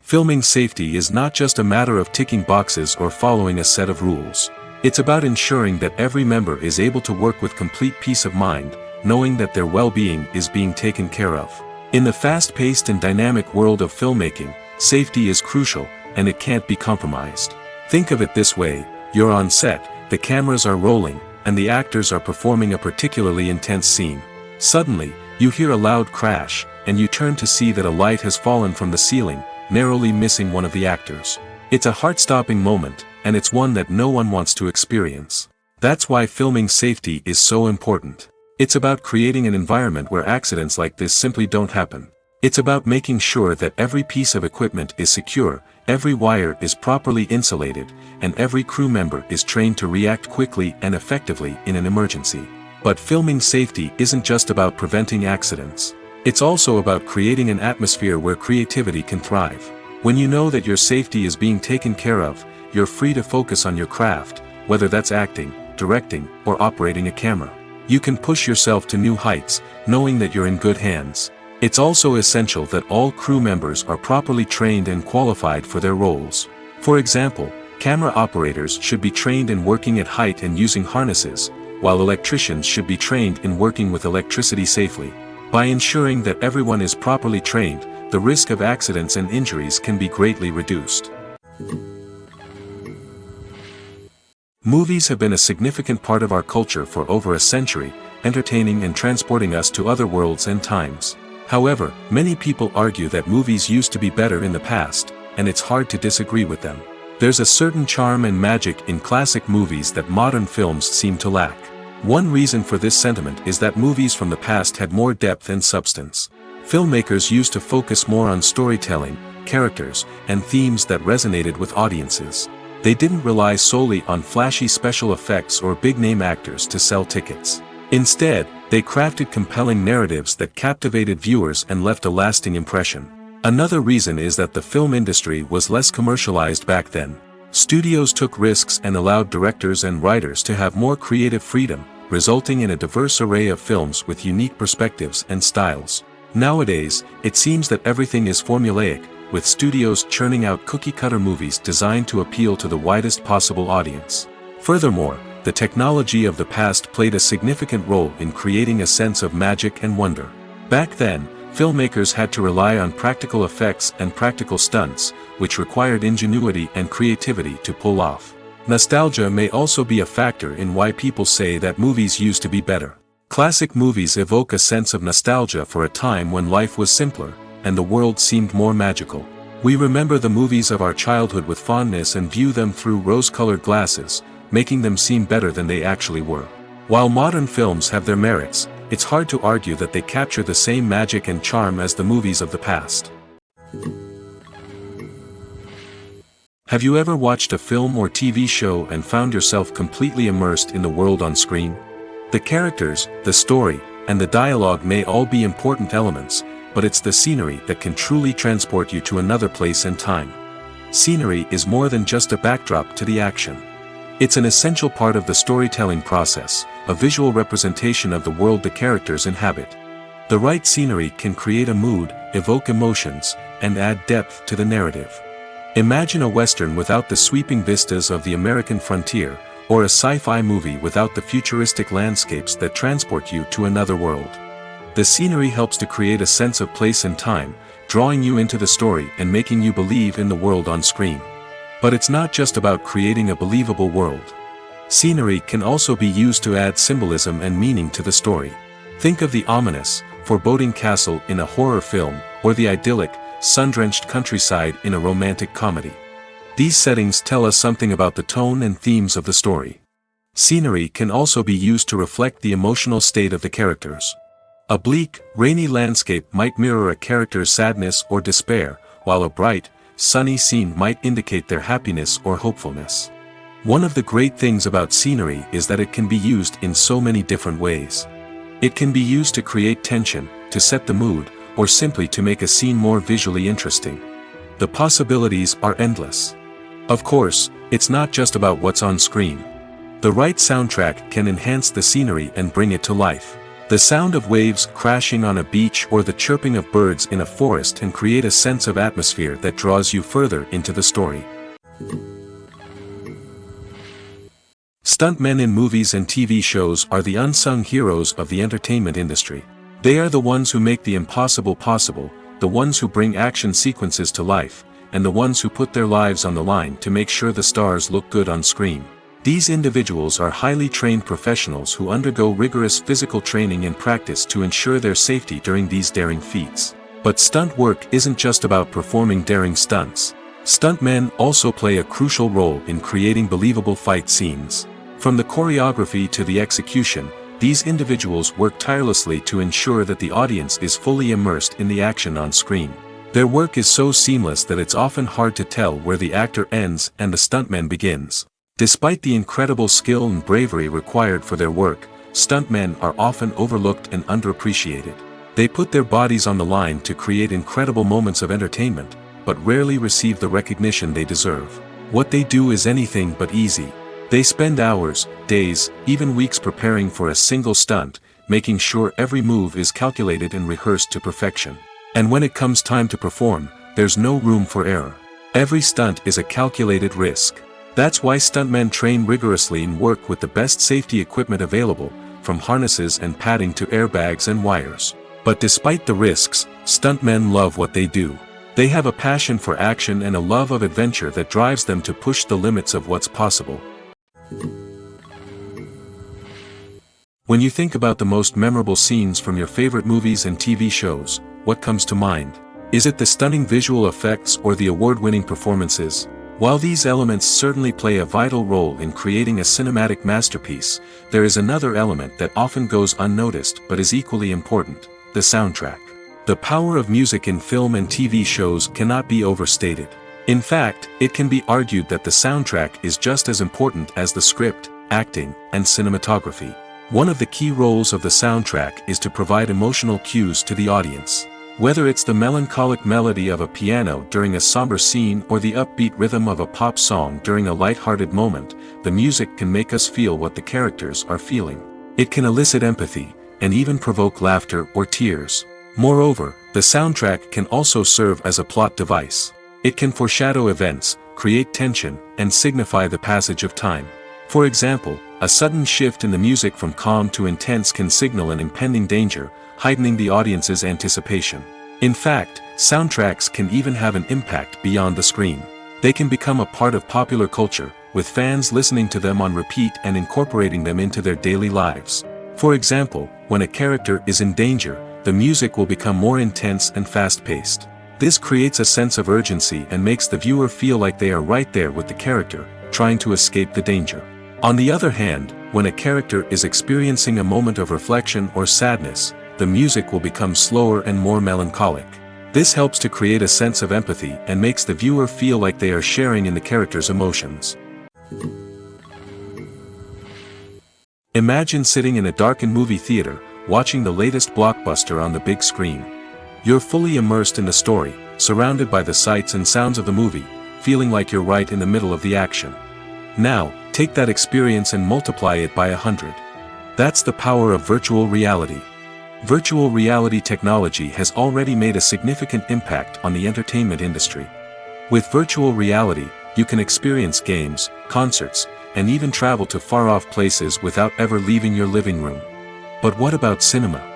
Filming safety is not just a matter of ticking boxes or following a set of rules. It's about ensuring that every member is able to work with complete peace of mind, knowing that their well-being is being taken care of. In the fast-paced and dynamic world of filmmaking, safety is crucial, and it can't be compromised. Think of it this way: you're on set, the cameras are rolling, and the actors are performing a particularly intense scene. Suddenly, you hear a loud crash, and you turn to see that a light has fallen from the ceiling, narrowly missing one of the actors. It's a heart-stopping moment, and it's one that no one wants to experience. That's why filming safety is so important. It's about creating an environment where accidents like this simply don't happen. It's about making sure that every piece of equipment is secure, every wire is properly insulated, and every crew member is trained to react quickly and effectively in an emergency. But filming safety isn't just about preventing accidents. It's also about creating an atmosphere where creativity can thrive. When you know that your safety is being taken care of, you're free to focus on your craft, whether that's acting, directing, or operating a camera. You can push yourself to new heights, knowing that you're in good hands. It's also essential that all crew members are properly trained and qualified for their roles. For example, camera operators should be trained in working at height and using harnesses, while electricians should be trained in working with electricity safely. By ensuring that everyone is properly trained, the risk of accidents and injuries can be greatly reduced. Movies have been a significant part of our culture for over a century, entertaining and transporting us to other worlds and times. However, many people argue that movies used to be better in the past, and it's hard to disagree with them. There's a certain charm and magic in classic movies that modern films seem to lack. One reason for this sentiment is that movies from the past had more depth and substance. Filmmakers used to focus more on storytelling, characters, and themes that resonated with audiences. They didn't rely solely on flashy special effects or big-name actors to sell tickets. Instead, they crafted compelling narratives that captivated viewers and left a lasting impression. Another reason is that the film industry was less commercialized back then. Studios took risks and allowed directors and writers to have more creative freedom, resulting in a diverse array of films with unique perspectives and styles. Nowadays, it seems that everything is formulaic, with studios churning out cookie-cutter movies designed to appeal to the widest possible audience. Furthermore, the technology of the past played a significant role in creating a sense of magic and wonder. Back then, filmmakers had to rely on practical effects and practical stunts, which required ingenuity and creativity to pull off. Nostalgia may also be a factor in why people say that movies used to be better. Classic movies evoke a sense of nostalgia for a time when life was simpler, and the world seemed more magical. We remember the movies of our childhood with fondness and view them through rose-colored glasses, making them seem better than they actually were. While modern films have their merits, it's hard to argue that they capture the same magic and charm as the movies of the past. Have you ever watched a film or TV show and found yourself completely immersed in the world on screen? The characters, the story, and the dialogue may all be important elements, but it's the scenery that can truly transport you to another place and time. Scenery is more than just a backdrop to the action. It's an essential part of the storytelling process, a visual representation of the world the characters inhabit. The right scenery can create a mood, evoke emotions, and add depth to the narrative. Imagine a Western without the sweeping vistas of the American frontier, or a sci-fi movie without the futuristic landscapes that transport you to another world. The scenery helps to create a sense of place and time, drawing you into the story and making you believe in the world on screen. But it's not just about creating a believable world. Scenery can also be used to add symbolism and meaning to the story. Think of the ominous, foreboding castle in a horror film, or the idyllic, sun-drenched countryside in a romantic comedy. These settings tell us something about the tone and themes of the story. Scenery can also be used to reflect the emotional state of the characters. A bleak, rainy landscape might mirror a character's sadness or despair, while a bright, sunny scene might indicate their happiness or hopefulness. One of the great things about scenery is that it can be used in so many different ways. It can be used to create tension, to set the mood, or simply to make a scene more visually interesting. The possibilities are endless. Of course, it's not just about what's on screen. The right soundtrack can enhance the scenery and bring it to life. The sound of waves crashing on a beach or the chirping of birds in a forest can create a sense of atmosphere that draws you further into the story. Stuntmen in movies and TV shows are the unsung heroes of the entertainment industry. They are the ones who make the impossible possible, the ones who bring action sequences to life, and the ones who put their lives on the line to make sure the stars look good on screen. These individuals are highly trained professionals who undergo rigorous physical training and practice to ensure their safety during these daring feats. But stunt work isn't just about performing daring stunts. Stuntmen also play a crucial role in creating believable fight scenes. From the choreography to the execution, these individuals work tirelessly to ensure that the audience is fully immersed in the action on screen. Their work is so seamless that it's often hard to tell where the actor ends and the stuntman begins. Despite the incredible skill and bravery required for their work, stuntmen are often overlooked and underappreciated. They put their bodies on the line to create incredible moments of entertainment, but rarely receive the recognition they deserve. What they do is anything but easy. They spend hours, days, even weeks preparing for a single stunt, making sure every move is calculated and rehearsed to perfection. And when it comes time to perform, there's no room for error. Every stunt is a calculated risk. That's why stuntmen train rigorously and work with the best safety equipment available, from harnesses and padding to airbags and wires. But despite the risks, stuntmen love what they do. They have a passion for action and a love of adventure that drives them to push the limits of what's possible. When you think about the most memorable scenes from your favorite movies and TV shows, what comes to mind? Is it the stunning visual effects or the award-winning performances? While these elements certainly play a vital role in creating a cinematic masterpiece, there is another element that often goes unnoticed but is equally important: the soundtrack. The power of music in film and TV shows cannot be overstated. In fact, it can be argued that the soundtrack is just as important as the script, acting, and cinematography. One of the key roles of the soundtrack is to provide emotional cues to the audience. Whether it's the melancholic melody of a piano during a somber scene or the upbeat rhythm of a pop song during a light-hearted moment, the music can make us feel what the characters are feeling. It can elicit empathy, and even provoke laughter or tears. Moreover, the soundtrack can also serve as a plot device. It can foreshadow events, create tension, and signify the passage of time. For example, a sudden shift in the music from calm to intense can signal an impending danger, heightening the audience's anticipation. In fact, soundtracks can even have an impact beyond the screen. They can become a part of popular culture, with fans listening to them on repeat and incorporating them into their daily lives. For example, when a character is in danger, the music will become more intense and fast-paced. This creates a sense of urgency and makes the viewer feel like they are right there with the character, trying to escape the danger. On the other hand, when a character is experiencing a moment of reflection or sadness, the music will become slower and more melancholic. This helps to create a sense of empathy and makes the viewer feel like they are sharing in the character's emotions. Imagine sitting in a darkened movie theater, watching the latest blockbuster on the big screen. You're fully immersed in the story, surrounded by the sights and sounds of the movie, feeling like you're right in the middle of the action. Now, take that experience and multiply it by 100. That's the power of virtual reality. Virtual reality technology has already made a significant impact on the entertainment industry. With virtual reality, you can experience games, concerts, and even travel to far-off places without ever leaving your living room. But what about cinema?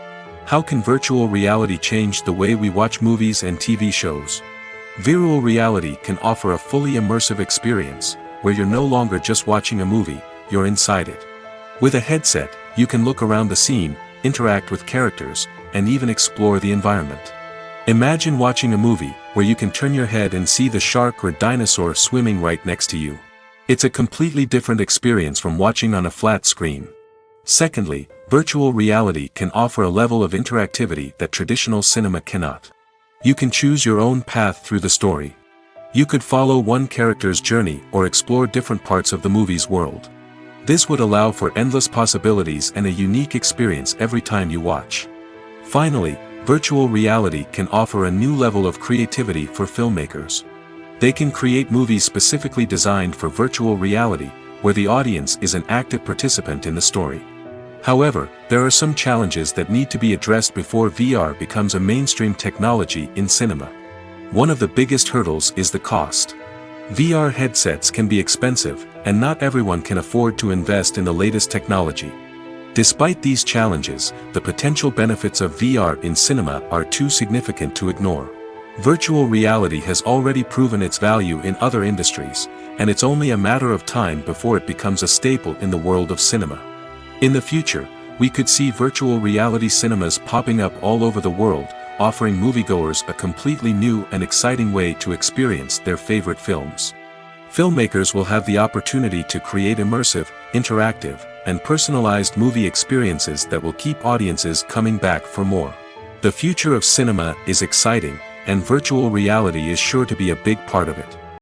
How can virtual reality change the way we watch movies and TV shows? Virtual reality can offer a fully immersive experience, where you're no longer just watching a movie, you're inside it. With a headset, you can look around the scene, interact with characters, and even explore the environment. Imagine watching a movie, where you can turn your head and see the shark or dinosaur swimming right next to you. It's a completely different experience from watching on a flat screen. Secondly, virtual reality can offer a level of interactivity that traditional cinema cannot. You can choose your own path through the story. You could follow one character's journey or explore different parts of the movie's world. This would allow for endless possibilities and a unique experience every time you watch. Finally, virtual reality can offer a new level of creativity for filmmakers. They can create movies specifically designed for virtual reality, where the audience is an active participant in the story. However, there are some challenges that need to be addressed before VR becomes a mainstream technology in cinema. One of the biggest hurdles is the cost. VR headsets can be expensive, and not everyone can afford to invest in the latest technology. Despite these challenges, the potential benefits of VR in cinema are too significant to ignore. Virtual reality has already proven its value in other industries, and it's only a matter of time before it becomes a staple in the world of cinema. In the future, we could see virtual reality cinemas popping up all over the world, offering moviegoers a completely new and exciting way to experience their favorite films. Filmmakers will have the opportunity to create immersive, interactive, and personalized movie experiences that will keep audiences coming back for more. The future of cinema is exciting, and virtual reality is sure to be a big part of it.